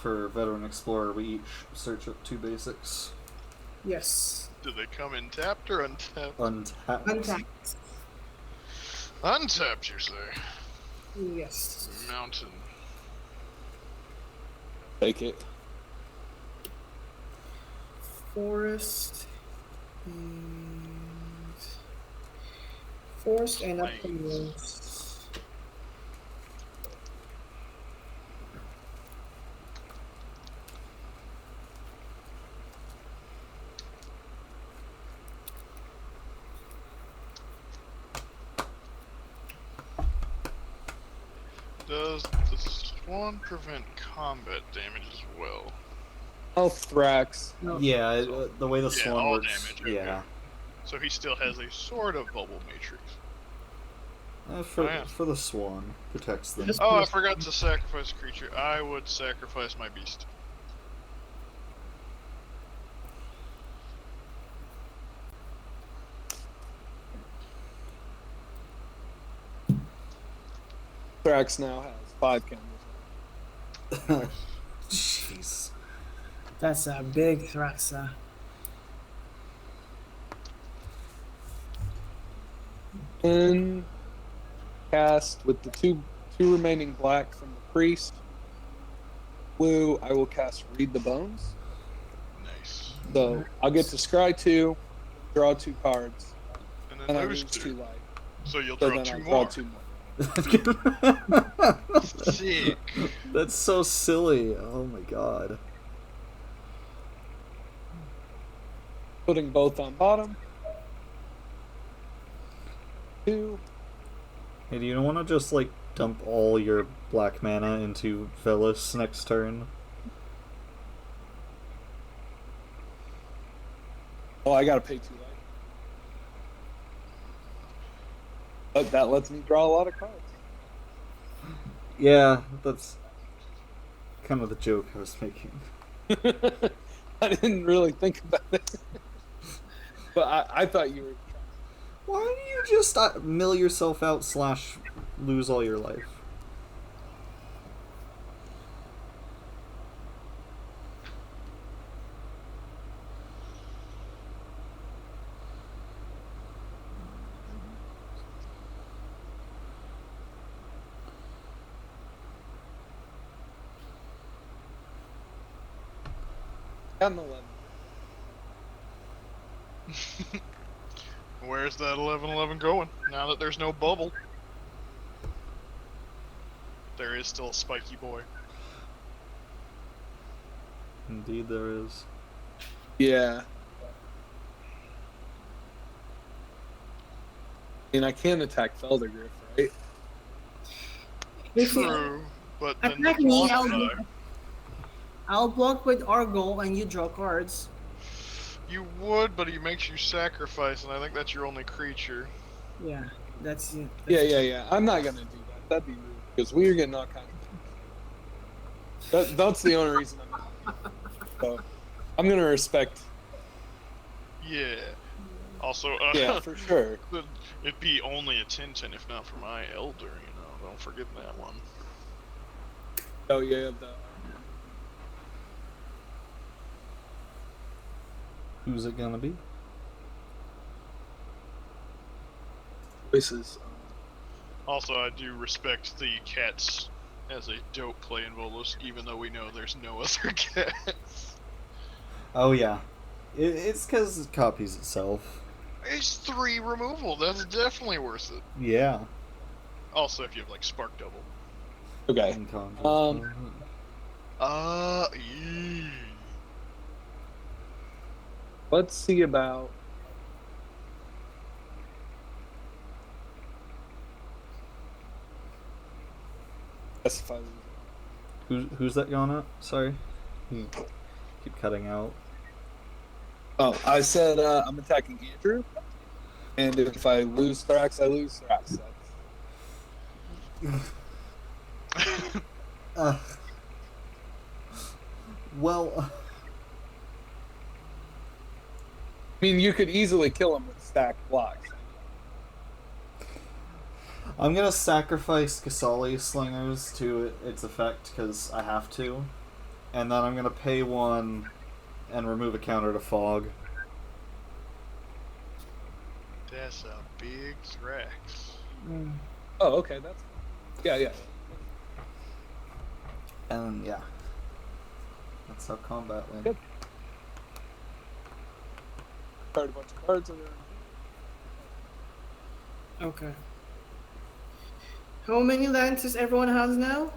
for Veteran Explorer, we each search up 2 basics. Yes. Do they come in tapped or untapped? Untapped. Untapped. Untapped, you say? Yes. Mountain. Take it. Forest. And force and Flames. opponents. Does the swan prevent combat damage as well? Oh, Thrax. No. Yeah, the way the Yeah, swan all works. damage, okay. Yeah. So he still has a sort of bubble matrix. For Oh, yeah. for the swan protects them. Just- Oh, I forgot to sacrifice a creature. I would sacrifice my beast. Thrax now has 5 counters. Jeez. That's a big Thraxa. And cast with the two remaining black from the priest. Blue, I will cast Read the Bones. Nice. So I'll get to scry 2, draw 2 cards, And then and I lose lose 2. 2 life. So you'll So draw then 2 I'll more. draw 2 more. Sick. That's so silly. Oh my god. Putting both on bottom. 2. Hey, do you want to just like dump all your black mana into Velis next turn? Oh, I gotta pay 2 life. But that lets me draw a lot of cards. Yeah, that's kind of the joke I was making. I didn't really think about it. But I thought you were. Why don't you just mill yourself out / lose all your life? Got an 11. Where's that 11/11 going? Now that there's no bubble. There is still a spiky boy. Indeed, there is. Yeah. I mean, I can attack Pheldagriff, right? If you True, but then attack the me, quantify. I'll block with Argol and you draw cards. You would, but he makes you sacrifice, and I think that's your only creature. Yeah, that's it. Yeah. I'm not gonna do that. That'd be rude because we are getting all kinds of. That's the only reason I'm. So, I'm gonna respect. Yeah. Also, Yeah, for sure. it'd be only a 10/10 if not for my elder. Don't forget that one. Oh yeah, Who's it gonna be? voices. Also, I do respect the cats as a dope play in Volos, even though we know there's no other cats. Oh yeah, it's because it copies itself. It's 3 removal. That's definitely worth it. Yeah. Also, if you have like Spark Double. Okay. Unconscious. Yee. Let's see about. Specify. Who's that going at? Sorry, you keep cutting out. Oh, I said I'm attacking Andrew, and if I lose Thrax, I lose Thrax. Uh, well, I mean, you could easily kill him with stacked blocks. I'm gonna sacrifice Kasali Slingers to its effect because I have to, and then I'm gonna pay 1 and remove a counter to Fog. That's a big Thrax. Mm. Oh, okay, that's. Yeah. And yeah, that's how combat went. Good. Card a bunch of cards around. Okay. How many lands does everyone has now?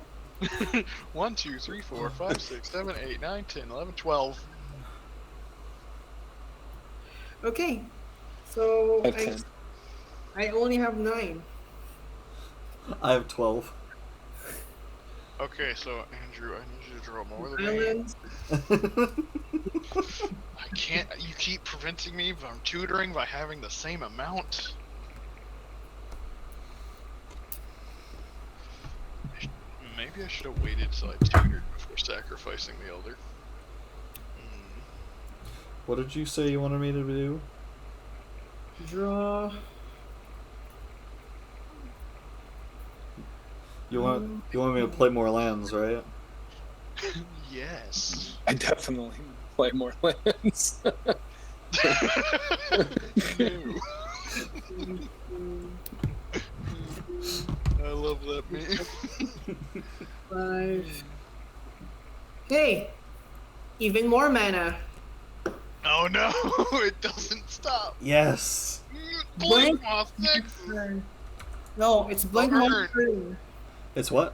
1, 2, 3, 4, 5, 6, 7, 8, 9, 10, 11, 12. Okay. So I have 10. I only have 9. I have 12. Okay, so Andrew, I need you to draw more than me. Islands. I can't. You keep preventing me from tutoring by having the same amount. Maybe I should have waited till I tutored before sacrificing the elder. What did you say you wanted me to do? Draw. You want me to play more lands, right? Yes. I definitely play more lands. No. I love that meme. 5. Hey! Even more mana. Oh no! It doesn't stop. Yes. Blink off 6. No, it's blink Burn. one turn. It's what?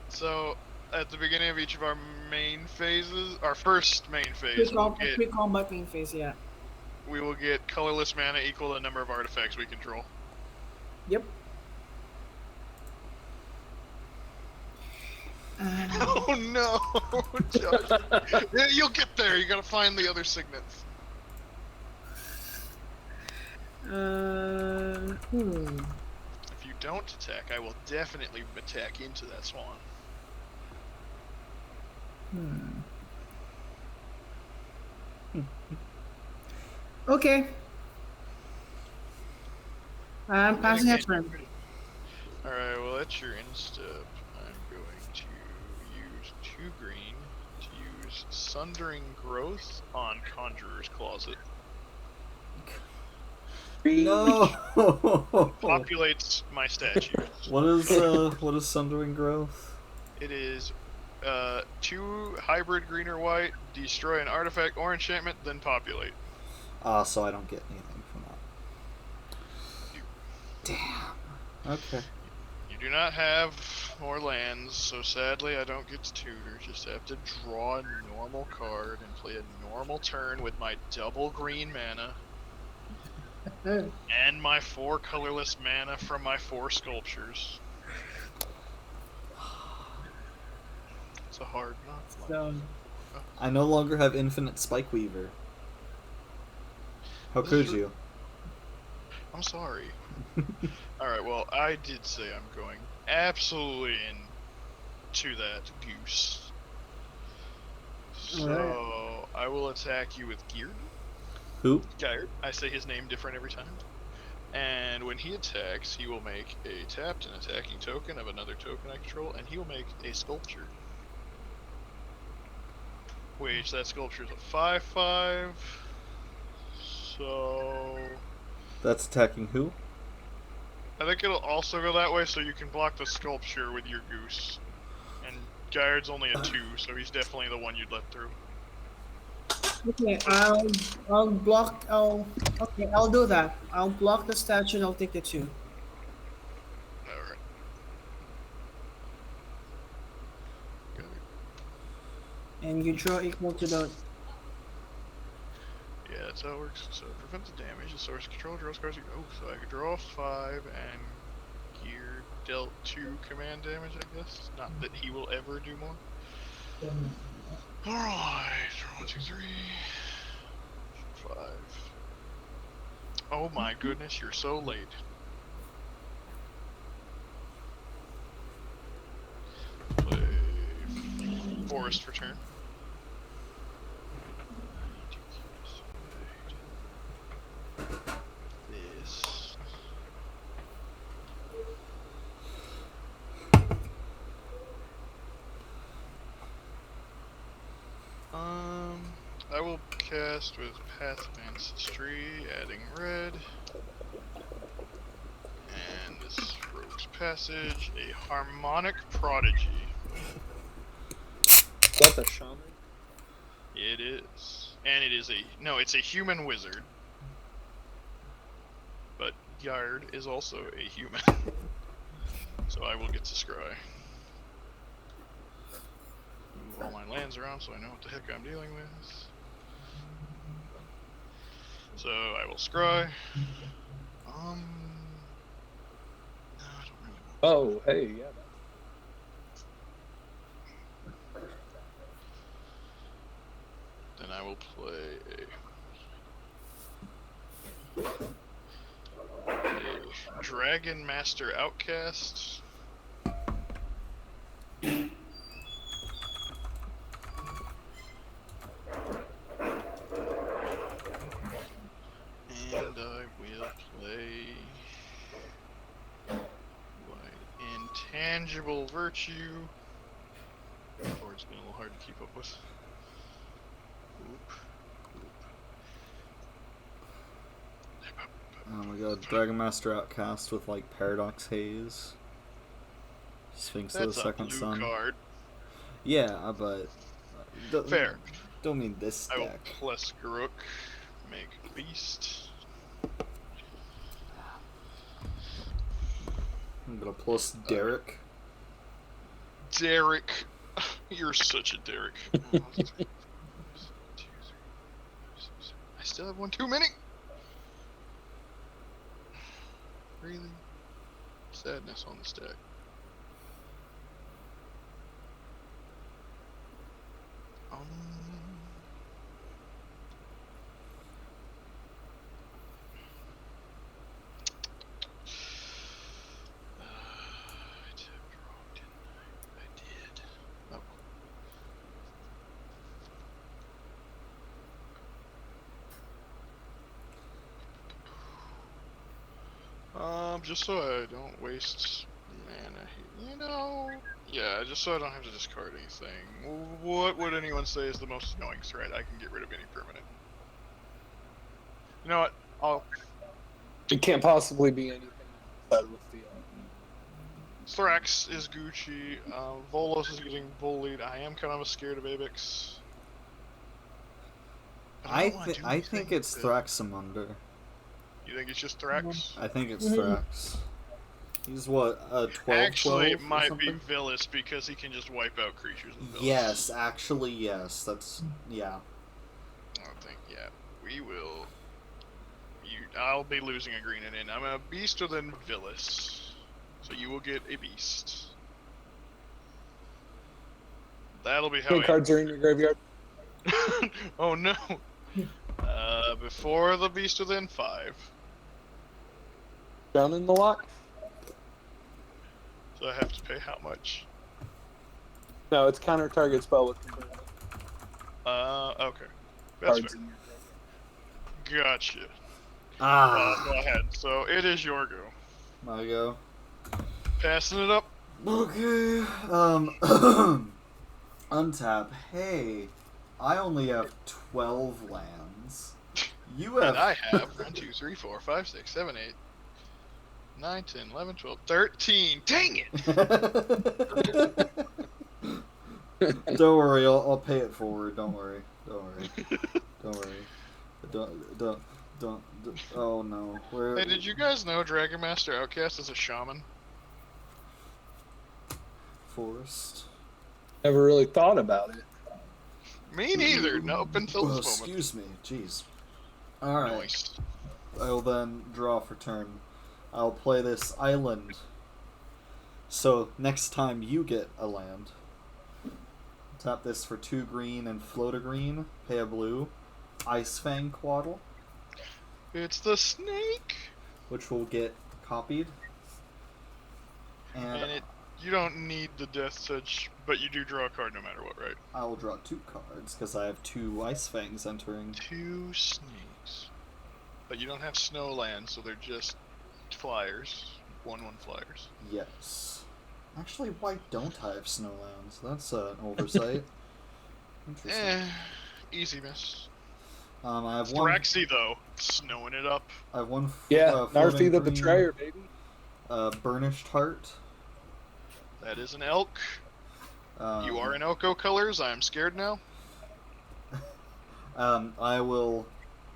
So at the beginning of each of our main phases, our first main phase, Quick combat main phase, yeah. we will get colorless mana equal to the number of artifacts we control. Yep. Oh no, Josh. Yeah, you'll get there. You gotta find the other signets. If you don't attack, I will definitely attack into that swan. Okay. I'm passing that turn. Alright, well that's your end step. I'm going to use 2 green to use Sundering Growth on Conjurer's Closet. No. Populates my statue. What is Sundering Growth? It is 2 hybrid green or white, destroy an artifact or enchantment, then populate. So I don't get anything from that. Damn. Okay. You do not have more lands, so sadly I don't get to tutor. Just have to draw a normal card and play a normal turn with my double green mana and my 4 colorless mana from my 4 sculptures. It's a hard knock. So, I no longer have infinite Spike Weaver. How could you? I'm sorry. Alright, well, I did say I'm going absolutely into that goose. So, I will attack you with Ghired. Who? Ghired. I say his name different every time. And when he attacks, he will make a tapped and attacking token of another token I control, and he will make a sculpture. Which, that sculpture is a 5/5. So... That's attacking who? I think it'll also go that way, so you can block the sculpture with your goose. And Ghired's only a 2, so he's definitely the one you'd let through. okay, I'll do that. I'll block the statue and I'll take the 2. Alright. Got it. And you draw equal to the... Yeah, that's how it works. So prevent the damage. The source control draws cards. Oh, so I could draw 5 and Gear dealt 2 command damage, I guess. Not that he will ever do more. Alright, 1, 2, 3, 5. Oh my goodness, you're so late. Play Forest for turn. This. I will cast with Path of Ancestry, adding red. And this Rogue's Passage, a Harmonic Prodigy. Is that the shaman? It is. And it is it's a human wizard. Ghired is also a human. So I will get to scry. Move all my lands around so I know what the heck I'm dealing with. So I will scry. No, I don't really want Oh, hey, yeah. Then I will play a Dragon Master Outcast. And I will play Intangible Virtue. Or it's been a little hard to keep up with. Oop. Oh my god, Dragon Master Outcast with like Paradox Haze. Sphinx of That's the a Second blue Sun. card. Yeah, but Fair. Don't mean this I will deck. plus Garuk, make Beast. I'm gonna plus Derek. Derek. You're such a Derek. I still have one too many. Really? Sadness on the stack. I tapped wrong, didn't I? I did. Just so I don't waste mana here. You know, yeah, just so I don't have to discard anything. What would anyone say is the most annoying threat I can get rid of any permanent? You know what? It can't possibly be anything outside with the. Thrax is Gucci. Volos is getting bullied. I am kind of scared of Avix. I think it's Thraximunder. You think it's just Thrax? I think it's Thrax. He's what, 12? Actually, it 12 or might be something? Villas because he can just wipe out creatures with Villas. Yes, actually, yes. That's, yeah. I don't think, yeah. We will. I'll be losing a green and in. I'm a beast than Villas. So you will get a beast. That'll be how How many cards are in your graveyard? Oh no. Before the beast within 5. Down in the lock? So I have to pay how much? No, it's counter target spell with control. Okay. That's Cards fair. in your Gotcha. Go ahead. So it is your go. My go. Passing it up. Okay. Untap. Hey, I only have 12 lands. You have. And I have 1, 2, 3, 4, 5, 6, 7, 8, 9, 10, 11, 12, 13. Dang it! Don't worry, I'll pay it forward. Don't worry. Don't worry. Don't. Oh no. Where? Hey, did you guys know Dragon Master Outcast is a shaman? Forest. Never really thought about it. Me neither. No, up until Well, this moment. excuse me. Jeez. All right. Nice. I will then draw for turn. I'll play this island. So next time you get a land, tap this for 2 green and float a green. Pay a blue. Ice Fang Quaddle, It's the snake. which will get copied. And You don't need the death touch, but you do draw a card no matter what, right? I will draw 2 cards because I have 2 Ice Fangs entering. 2 snakes. But you don't have snow lands, so they're just flyers. 1/1 flyers. Yes. Actually, why don't I have Snowlands? That's an oversight. Interesting. Easy miss. I have one. Thraxi, though, snowing it up. I have one. Yeah, floating Narfi the green, Betrayer, baby. Burnished Heart. That is an elk. Um, You are in Oko colors. I am scared now. I will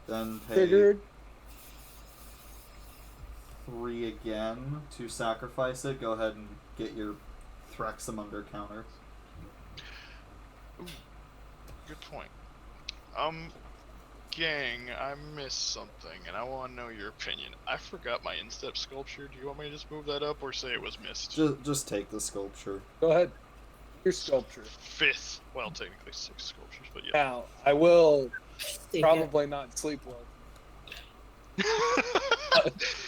then pay. Triggered. 3 again to sacrifice it, go ahead and get your Thraximunder counter. Ooh, good point. Gang, I missed something, and I want to know your opinion. I forgot my instep sculpture. Do you want me to just move that up or say it was missed? Just take the sculpture. Go ahead. Your sculpture. 5th. Well, technically 6 sculptures, but yeah. Now, I will Take probably not sleep well.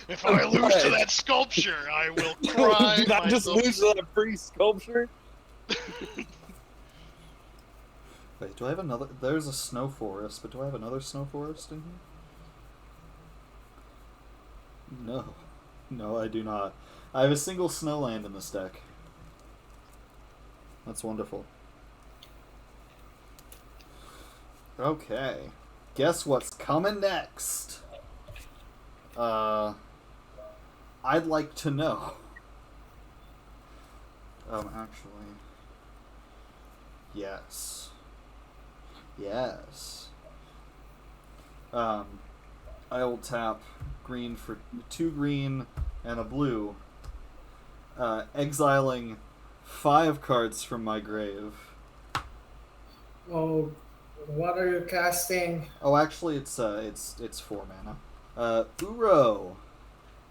If I lose to that sculpture, I will cry. Did I just myself. lose that free sculpture? Wait, do I have another? There's a snow forest, but do I have another snow forest in here? No. No, I do not. I have a single snowland in this deck. That's wonderful. Okay. Guess what's coming next? I'd like to know. Actually. Yes. Yes. I will tap green for 2 green and a blue, exiling 5 cards from my grave. Oh, what are you casting? Oh, actually, it's 4 mana. Uro.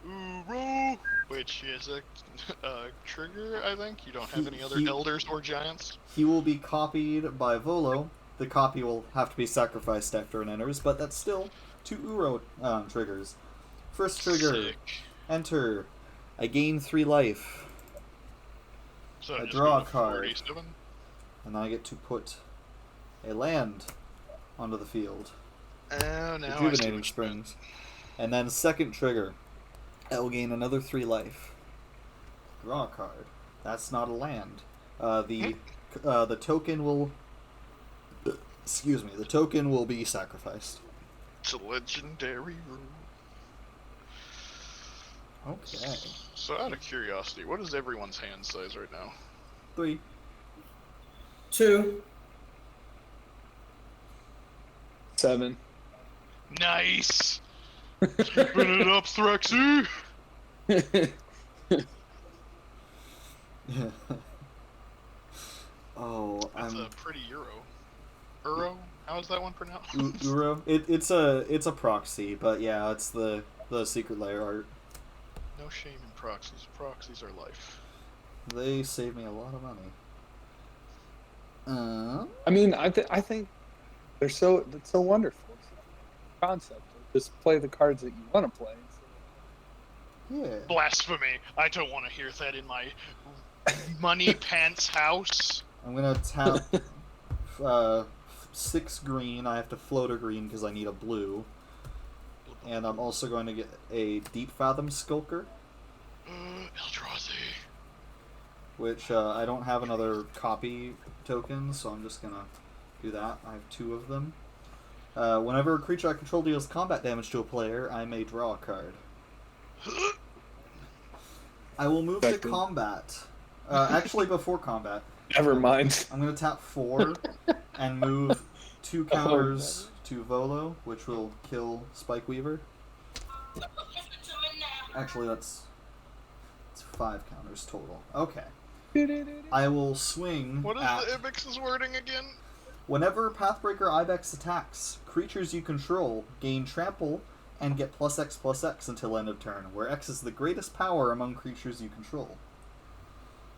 Uro, which is a trigger, I think. You don't have any other elders or giants. He will be copied by Volo. The copy will have to be sacrificed after it enters, but that's still 2 Uro triggers. First trigger, Sick. enter. I gain 3 life, So I just draw go to a card. 47. and I get to put a land onto the field. Oh, now I see Rejuvenating what you Springs. And then second trigger, I will gain another 3 life. Draw a card. That's not a land. The token will. Excuse me. The token will be sacrificed. It's a legendary rule. Okay. So out of curiosity, what is everyone's hand size right now? 3. 2. 7. Nice! Keeping it up, Thraxi! Oh, That's I'm a pretty Euro. Euro? How is that one pronounced? Uro. It's a proxy, but yeah, it's the secret layer art. No shame in proxies. Proxies are life. They save me a lot of money. I mean, I think it's so wonderful. It's a concept. Just play the cards that you want to play. Yeah. Blasphemy. I don't want to hear that in my money pants house. I'm gonna tap 6 green. I have to float a green because I need a blue. And I'm also going to get a Deep Fathom Skulker, Eldrazi. which I don't have another copy token, so I'm just gonna do that. I have 2 of them. Whenever a creature I control deals combat damage to a player, I may draw a card. I will move to Effective. combat. Actually, before combat, Never mind. I'm going to tap 4 and move 2 counters to Volo, which will kill Spike Weaver. Actually, that's 5 counters total. Okay. I will swing What is at... the Ibix's wording again? Whenever Pathbreaker Ibex attacks, creatures you control gain trample and get +X/+X until end of turn, where X is the greatest power among creatures you control.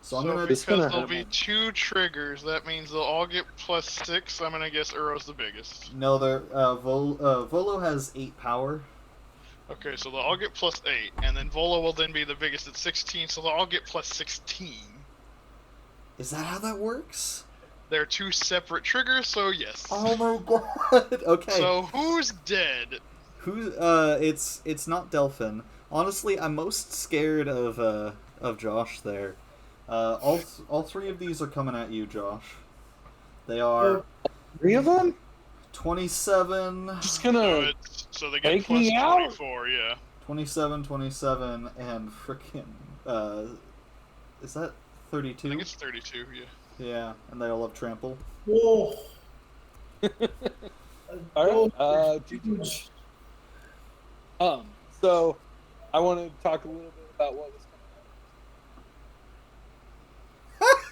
So I'm gonna because gonna there'll have be one. 2 triggers, that means they'll all get +6. I'm gonna guess Uro's the biggest. no, Volo has 8 power. Okay, so they'll all get +8, and then Volo will then be the biggest at 16, so they'll all get +16. Is that how that works? They're 2 separate triggers, so yes. Oh my god! Okay. So who's dead? Who's it's not Delphin. Honestly, I'm most scared of Josh there. All 3 of these are coming at you, Josh. They are 3 of them? 27, Just So, gonna. so they get Take me out? +24, yeah. 27, and frickin' is that I 32? think it's 32, yeah. Yeah, and they all have trample. Whoa. All right. Huge. So I want to talk a little bit about what was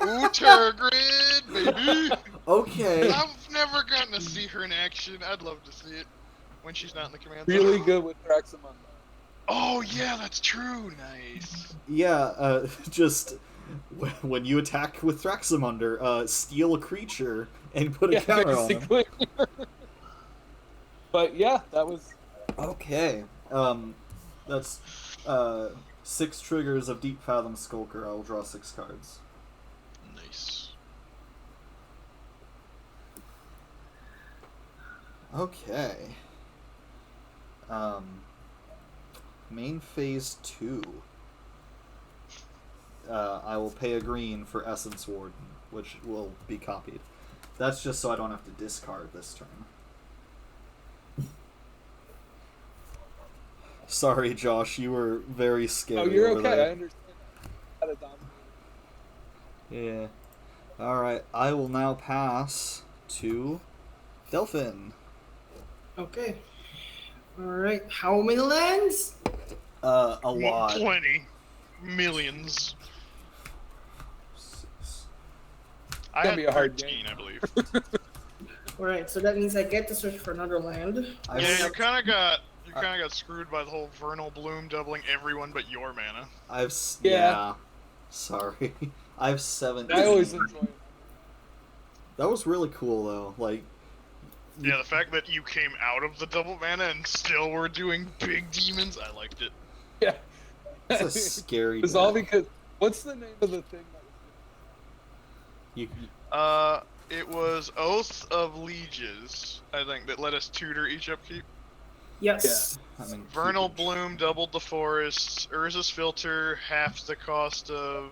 Ooh, Tergrid, baby! Okay. I've never gotten to see her in action. I'd love to see it when she's not in the command really zone. good with Thraximunder. Oh, yeah, that's true. Nice. Yeah, just when you attack with Thraximunder, steal a creature and put a Yeah, counter on him. basically. But yeah, that was Okay. That's 6 triggers of Deep Fathom Skulker. I will draw 6 cards. Nice. Okay. Main phase 2. I will pay a green for Essence Warden, which will be copied. That's just so I don't have to discard this turn. Sorry, Josh, you were very scary. Oh, you're over okay. there. I understand. How to dominate. Yeah. Alright, I will now pass to Delphin. Okay. Alright, how many lands? A lot. Plenty. Millions. 6. I gonna had be a hard 13, game. I believe. Alright, so that means I get to search for another land. I've Yeah, s- you kind of got screwed by the whole Vernal Bloom doubling everyone but your mana. Yeah. Yeah. Sorry. I have 17. I always enjoy it. That was really cool, though. Like, Yeah, the fact that you came out of the double mana and still were doing big demons, I liked it. Yeah. it's a scary It's all deck. because what's the name of the thing that You, It was Oath of Lieges, I think, that let us tutor each upkeep. Yes. I mean, Vernal keep- Bloom doubled the forests. Urza's Filter half the cost of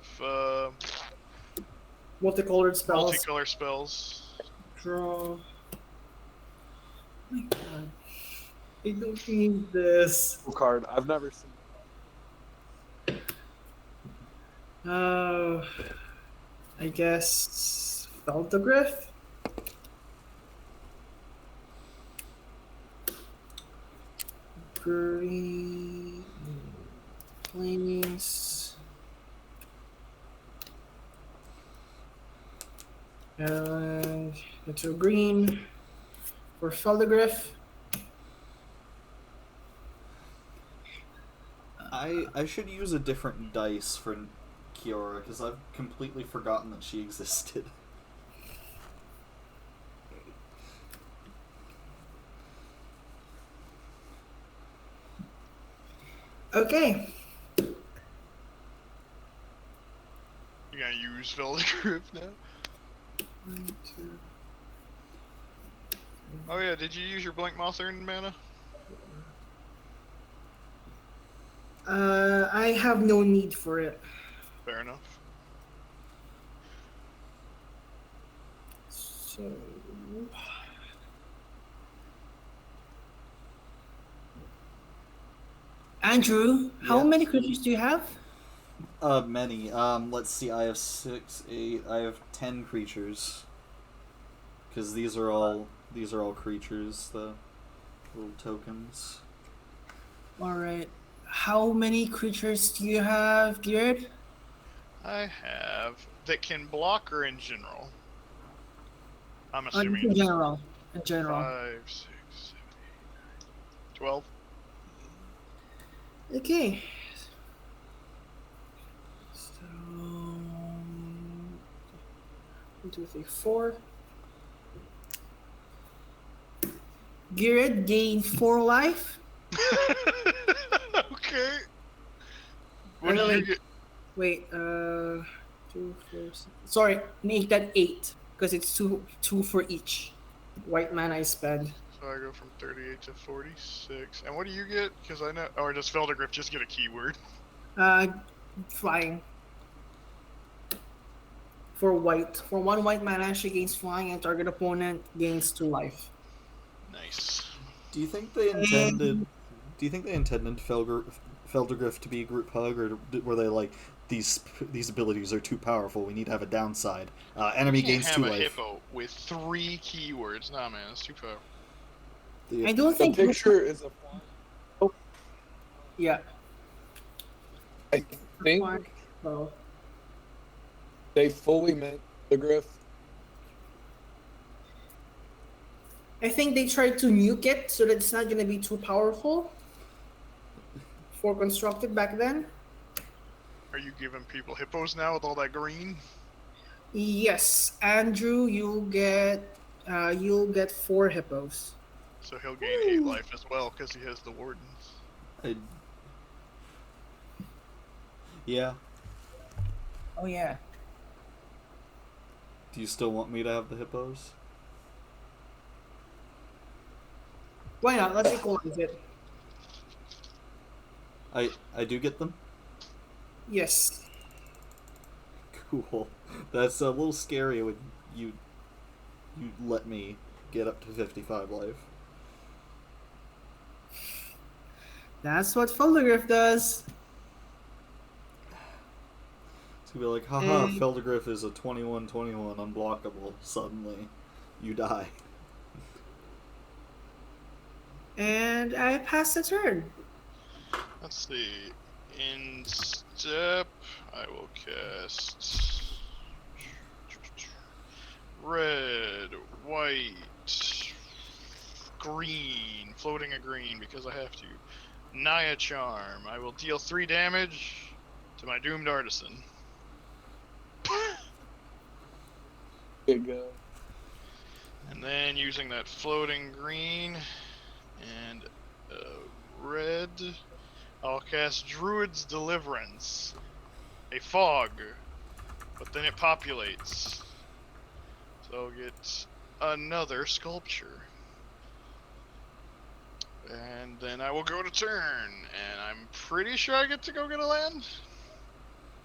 Multicolored spells. multicolor spells. Draw. My god. I don't need this. card? I've never seen. Oh. I guess. Pheldagriff? Green. Plains. And into green for Pheldagriff. I should use a different dice for Kiora, because I've completely forgotten that she existed. Okay. You gonna use Pheldagriff now? 1, 2. Oh yeah, did you use your Blink Moth Earned mana? I have no need for it. Fair enough. So. Andrew, how Yeah. many creatures do you have? Many. Let's see, I have 6, 8, I have 10 creatures. Because these are all creatures, the little tokens. Alright. How many creatures do you have, Ghired? I have that can block or in general. I'm In assuming general. In general. 5, 6, 7, 8, 9, 12. Okay. So 1, 2, 3, 4. Ghired gained 4 life. Okay. What do Really? you get? Wait, 2, 4, 6. Sorry, make that 8 because it's two for each. White mana I spend. So I go from 38 to 46. And what do you get? Because I know. Or does Pheldagriff just get a keyword? Flying. For white. For 1 white mana, she gains flying and target opponent gains 2 life. Nice. Do you think they intended Pheldagriff to be a group hug, or were they like, these abilities are too powerful, we need to have a downside? Enemy You can't gains have 2 a life. hippo with 3 keywords. Nah, man, that's too powerful. Yeah. I don't The think picture is a flying. Yeah. I think Oh, they fully meant the Griff. I think they tried to nuke it so that it's not gonna be too powerful for constructed back then. Are you giving people hippos now with all that green? Yes, Andrew, you'll get 4 hippos. So he'll gain 8 life as well because he has the wardens. I, yeah. Oh yeah. Do you still want me to have the hippos? Why not? Let's equalize it. I do get them? Yes. Cool. That's a little scary when you let me get up to 55 life. That's what Pheldagriff does. It's gonna be like, haha, And- Pheldagriff is a 21/21 unblockable. Suddenly, you die. And I pass the turn. Let's see. In step, I will cast red, white, green, floating a green because I have to. Naya Charm. I will deal 3 damage to my doomed artisan. Good go. And then using that floating green and red, I'll cast Druid's Deliverance. A fog, but then it populates. So I'll get another sculpture. And then I will go to turn, and I'm pretty sure I get to go get a land?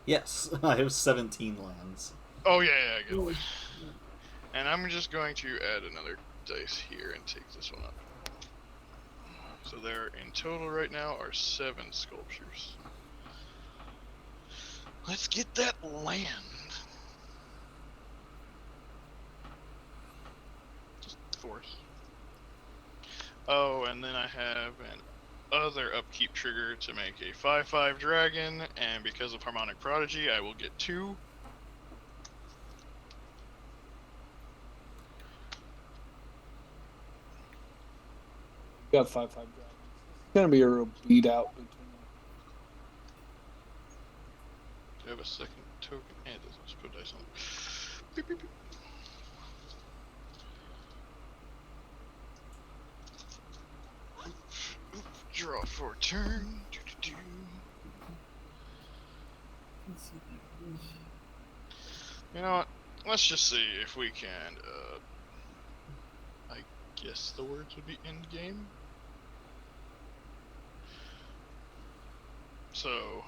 Yes, I have 17 lands. Oh yeah, I get a land. And I'm just going to add another dice here and take this one up. So there in total right now are 7 sculptures. Let's get that land. Just force. Oh, and then I have an other upkeep trigger to make a 5/5 dragon, and because of Harmonic Prodigy, I will get 2. Got 5/5 dragons. It's gonna be a real beat out between them. Do I have a second token? Yeah, it does. Let's put dice on. Beep, beep, beep. Oop, draw for turn. Do. You know what? Let's just see if we can. I guess the words would be end game. So.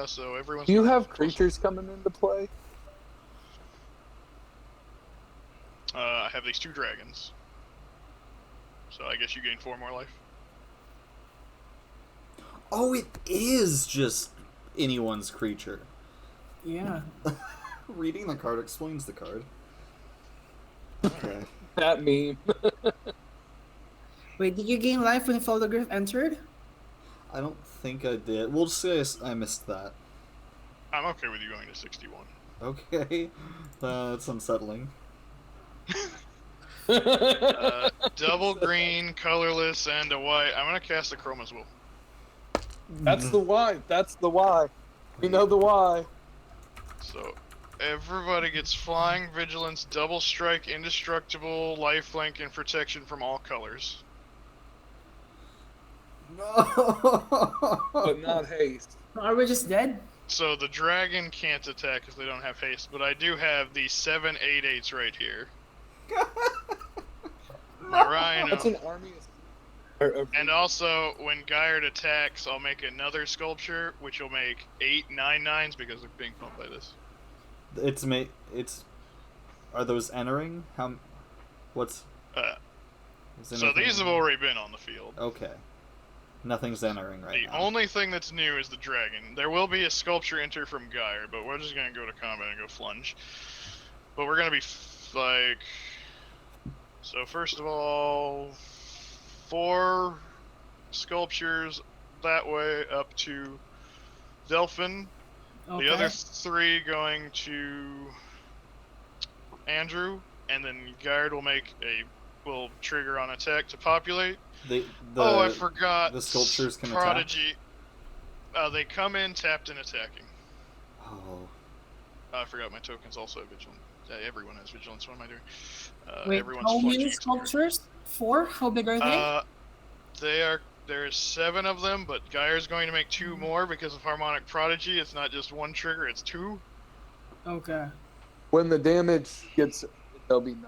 So everyone's. Do you have creatures coming into play? I have these 2 dragons. So I guess you gain 4 more life. Oh, it is just anyone's creature. Yeah. Reading the card explains the card. Okay. That meme. Wait, did you gain life when Pheldagriff entered? I don't think I did. We'll just say I missed that. I'm okay with you going to 61. Okay. That's unsettling. Double green, colorless, and a white. I'm gonna cast a Chroma's Will. That's the why. That's the why. We know the why. So everybody gets flying, vigilance, double strike, indestructible, lifelink, and protection from all colors. No. But not haste. Are we just dead? So the dragon can't attack because they don't have haste, but I do have the 7/8/8s right here. My rhino. That's an army of... And also, when Ghired attacks, I'll make another sculpture, which will make 8 9/9s because they're being pumped by this. It's. Are those entering? How? What's? So these have already been on the field. Okay. Nothing's entering right The now. only thing that's new is the dragon. There will be a sculpture enter from Ghired, but we're just gonna go to combat and go flunge. But we're gonna be so first of all, 4 sculptures that way up to Delphin. Okay. The other 3 going to Andrew, and then Ghired will trigger on attack to populate. I forgot. the sculptures can Prodigy. They come in tapped and attacking. Oh. I forgot my tokens also have vigilant. Everyone has vigilance. What am I doing? Wait, Everyone's how many flinching. sculptures? 4? How big are they? There's 7 of them, but Ghired's going to make 2 more because of Harmonic Prodigy. It's not just 1 trigger, it's 2. Okay. When the damage gets, there'll be 9.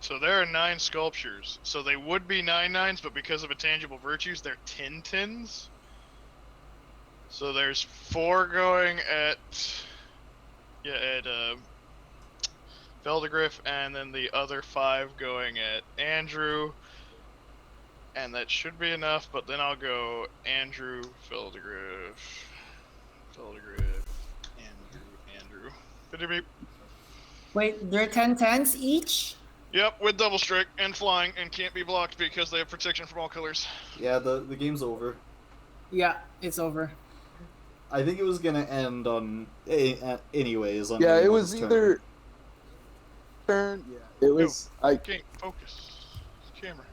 So there are 9 sculptures. So they would be 9/9s, but because of intangible virtues, they're 10/10s. So there's 4 going at Pheldagriff, and then the other 5 going at Andrew. And that should be enough, but then I'll go Andrew, Pheldagriff, Andrew. Beep. Wait, they're 10/10s each? Yep, with double strike and flying, and can't be blocked because they have protection from all colors. Yeah, the game's over. Yeah, it's over. I think it was gonna end on anyways. On Yeah, it anyone's was turn. either turn. Yeah, it was. Okay, focus. Camera.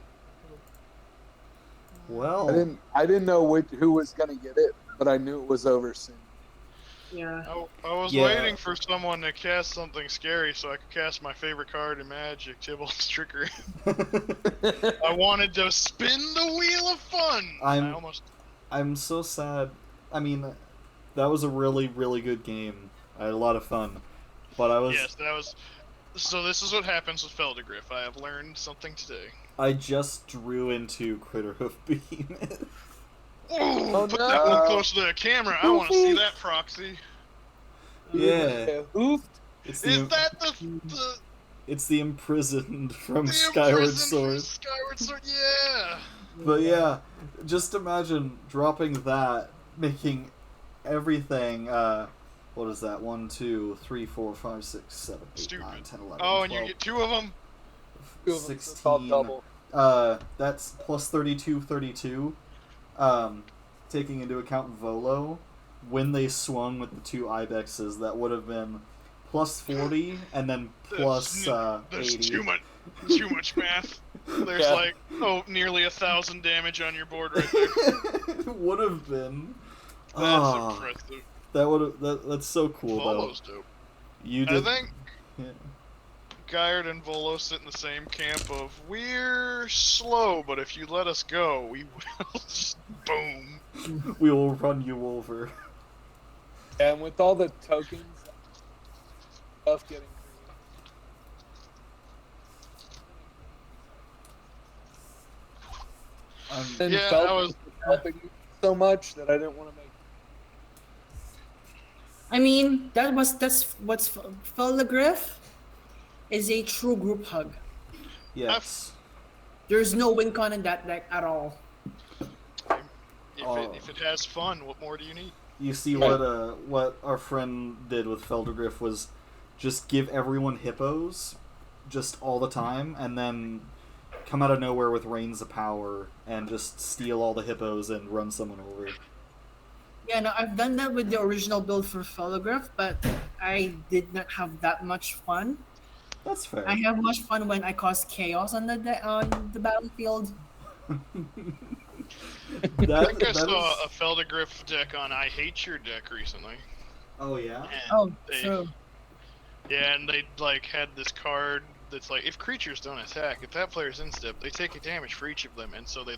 Well, I didn't know who was gonna get it, but I knew it was over soon. Yeah. I was waiting for someone to cast something scary so I could cast my favorite card in Magic, Tybalt's Trickery. I wanted to spin the wheel of fun. I'm so sad. I mean, that was a really, really good game. I had a lot of fun, but I was. Yes, that was. So this is what happens with Pheldagriff. I have learned something today. I just drew into Critter Hoof Behemoth. Oh, put that one close to the camera. I want to see that proxy. Yeah. Is that the It's the imprisoned from Skyward Sword. Skyward Sword, yeah. But yeah, just imagine dropping that, making everything. What is that? 1, 2, 3, 4, 5, 6, 7, 8, Stupid. 9, 10, 11, Oh, 12, and you get 2 of them. 16. Double. That's plus 32, 32. Taking into account Volo, when they swung with the 2 ibexes, that would have been plus 40 and then plus There's 80. too much math. There's nearly 1,000 damage on your board right there. It would have been. That's impressive. That's so cool Volo's though. dope. You did. I think Yeah. Ghired and Volo sit in the same camp of we're slow, but if you let us go, we will just boom. We will run you over. And with all the tokens, stuff getting created. Yeah, felt I was helping me so much that I didn't want to make. I mean, that's what's Pheldagriff is a true group hug. Yes. There's no win con in that deck at all. If it has fun, what more do you need? You see what our friend did with Pheldagriff was just give everyone hippos just all the time, and then come out of nowhere with Reigns of Power and just steal all the hippos and run someone over. Yeah, no, I've done that with the original build for Pheldagriff, but I did not have that much fun. That's fair. I have much fun when I cause chaos on the battlefield. I think I saw a Pheldagriff deck on I Hate Your deck recently. Oh yeah. And True. Yeah, and they had this card that's if creatures don't attack, if that player's instep, they take a damage for each of them, and so they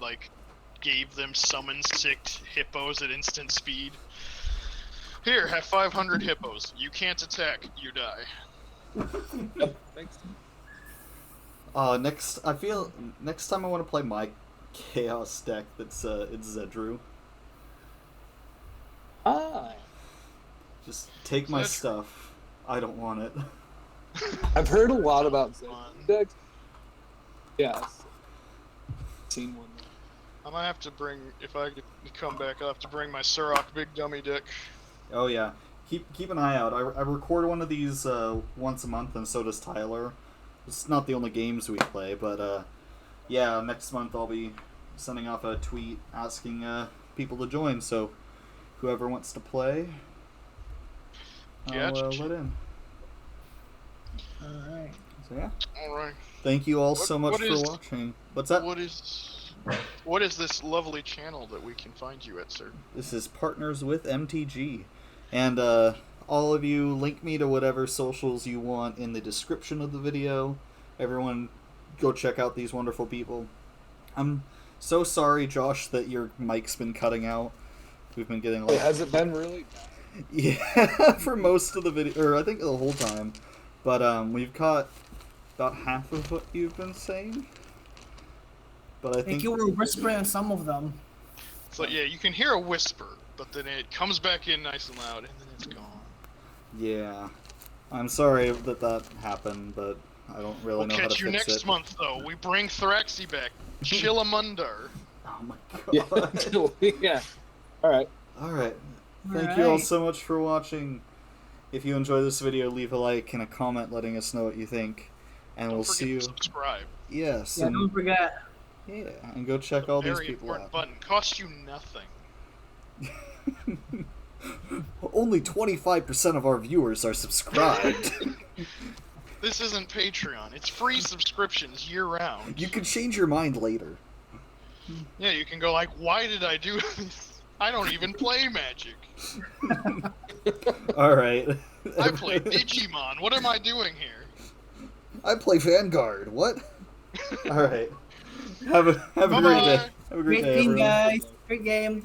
gave them summon 6 hippos at instant speed. Here, have 500 hippos. You can't attack, you die. Yep, thanks. Next time I want to play my chaos deck that's it's Zedru. Just take my Zedru. stuff. I don't want it. I've heard a lot about Zedru decks. Yes. Seen one. I might have to bring, if I could come back, I'll have to bring my Surok Big Dummy deck. Oh yeah. Keep an eye out. I record one of these once a month, and so does Tyler. It's not the only games we play, but yeah, next month I'll be sending off a tweet asking people to join. So whoever wants to play, I'll Gotcha. let in. All right. So yeah, All right. thank you all What- so much what for is- watching. What's that? What is this lovely channel that we can find you at, sir? This is Partners with MTG, and all of you link me to whatever socials you want in the description of the video. Everyone, go check out these wonderful people. I'm so sorry, Josh, that your mic's been cutting out. We've been getting Wait, has it been really bad? yeah for most of the video, or I think the whole time. But we've caught about half of what you've been saying. But I I think think you were whispering on some of them. So yeah, you can hear a whisper, but then it comes back in nice and loud, and then it's gone. yeah, I'm sorry that happened, but I don't really We'll know how to catch you fix next it. month, though. We bring Thraxi back. Chillamunder. Oh my Yeah. god. Yeah. All right. Alright. Thank you all Alright. so much for watching. If you enjoyed this video, leave a like and a comment letting us know what you think. And Don't we'll forget see you. to subscribe. Yes. Yeah, And, don't forget. yeah, and go check all these Very people important out. button. Costs you nothing. Only 25% of our viewers are subscribed. This isn't Patreon. It's free subscriptions year round. You can change your mind later. Yeah, you can go like, why did I do this? I don't even play Magic. Alright. I play Digimon. What am I doing here? I play Vanguard. What? Alright. Have a great Bye-bye. day. Have a great Great day, game, everyone. guys. Great game.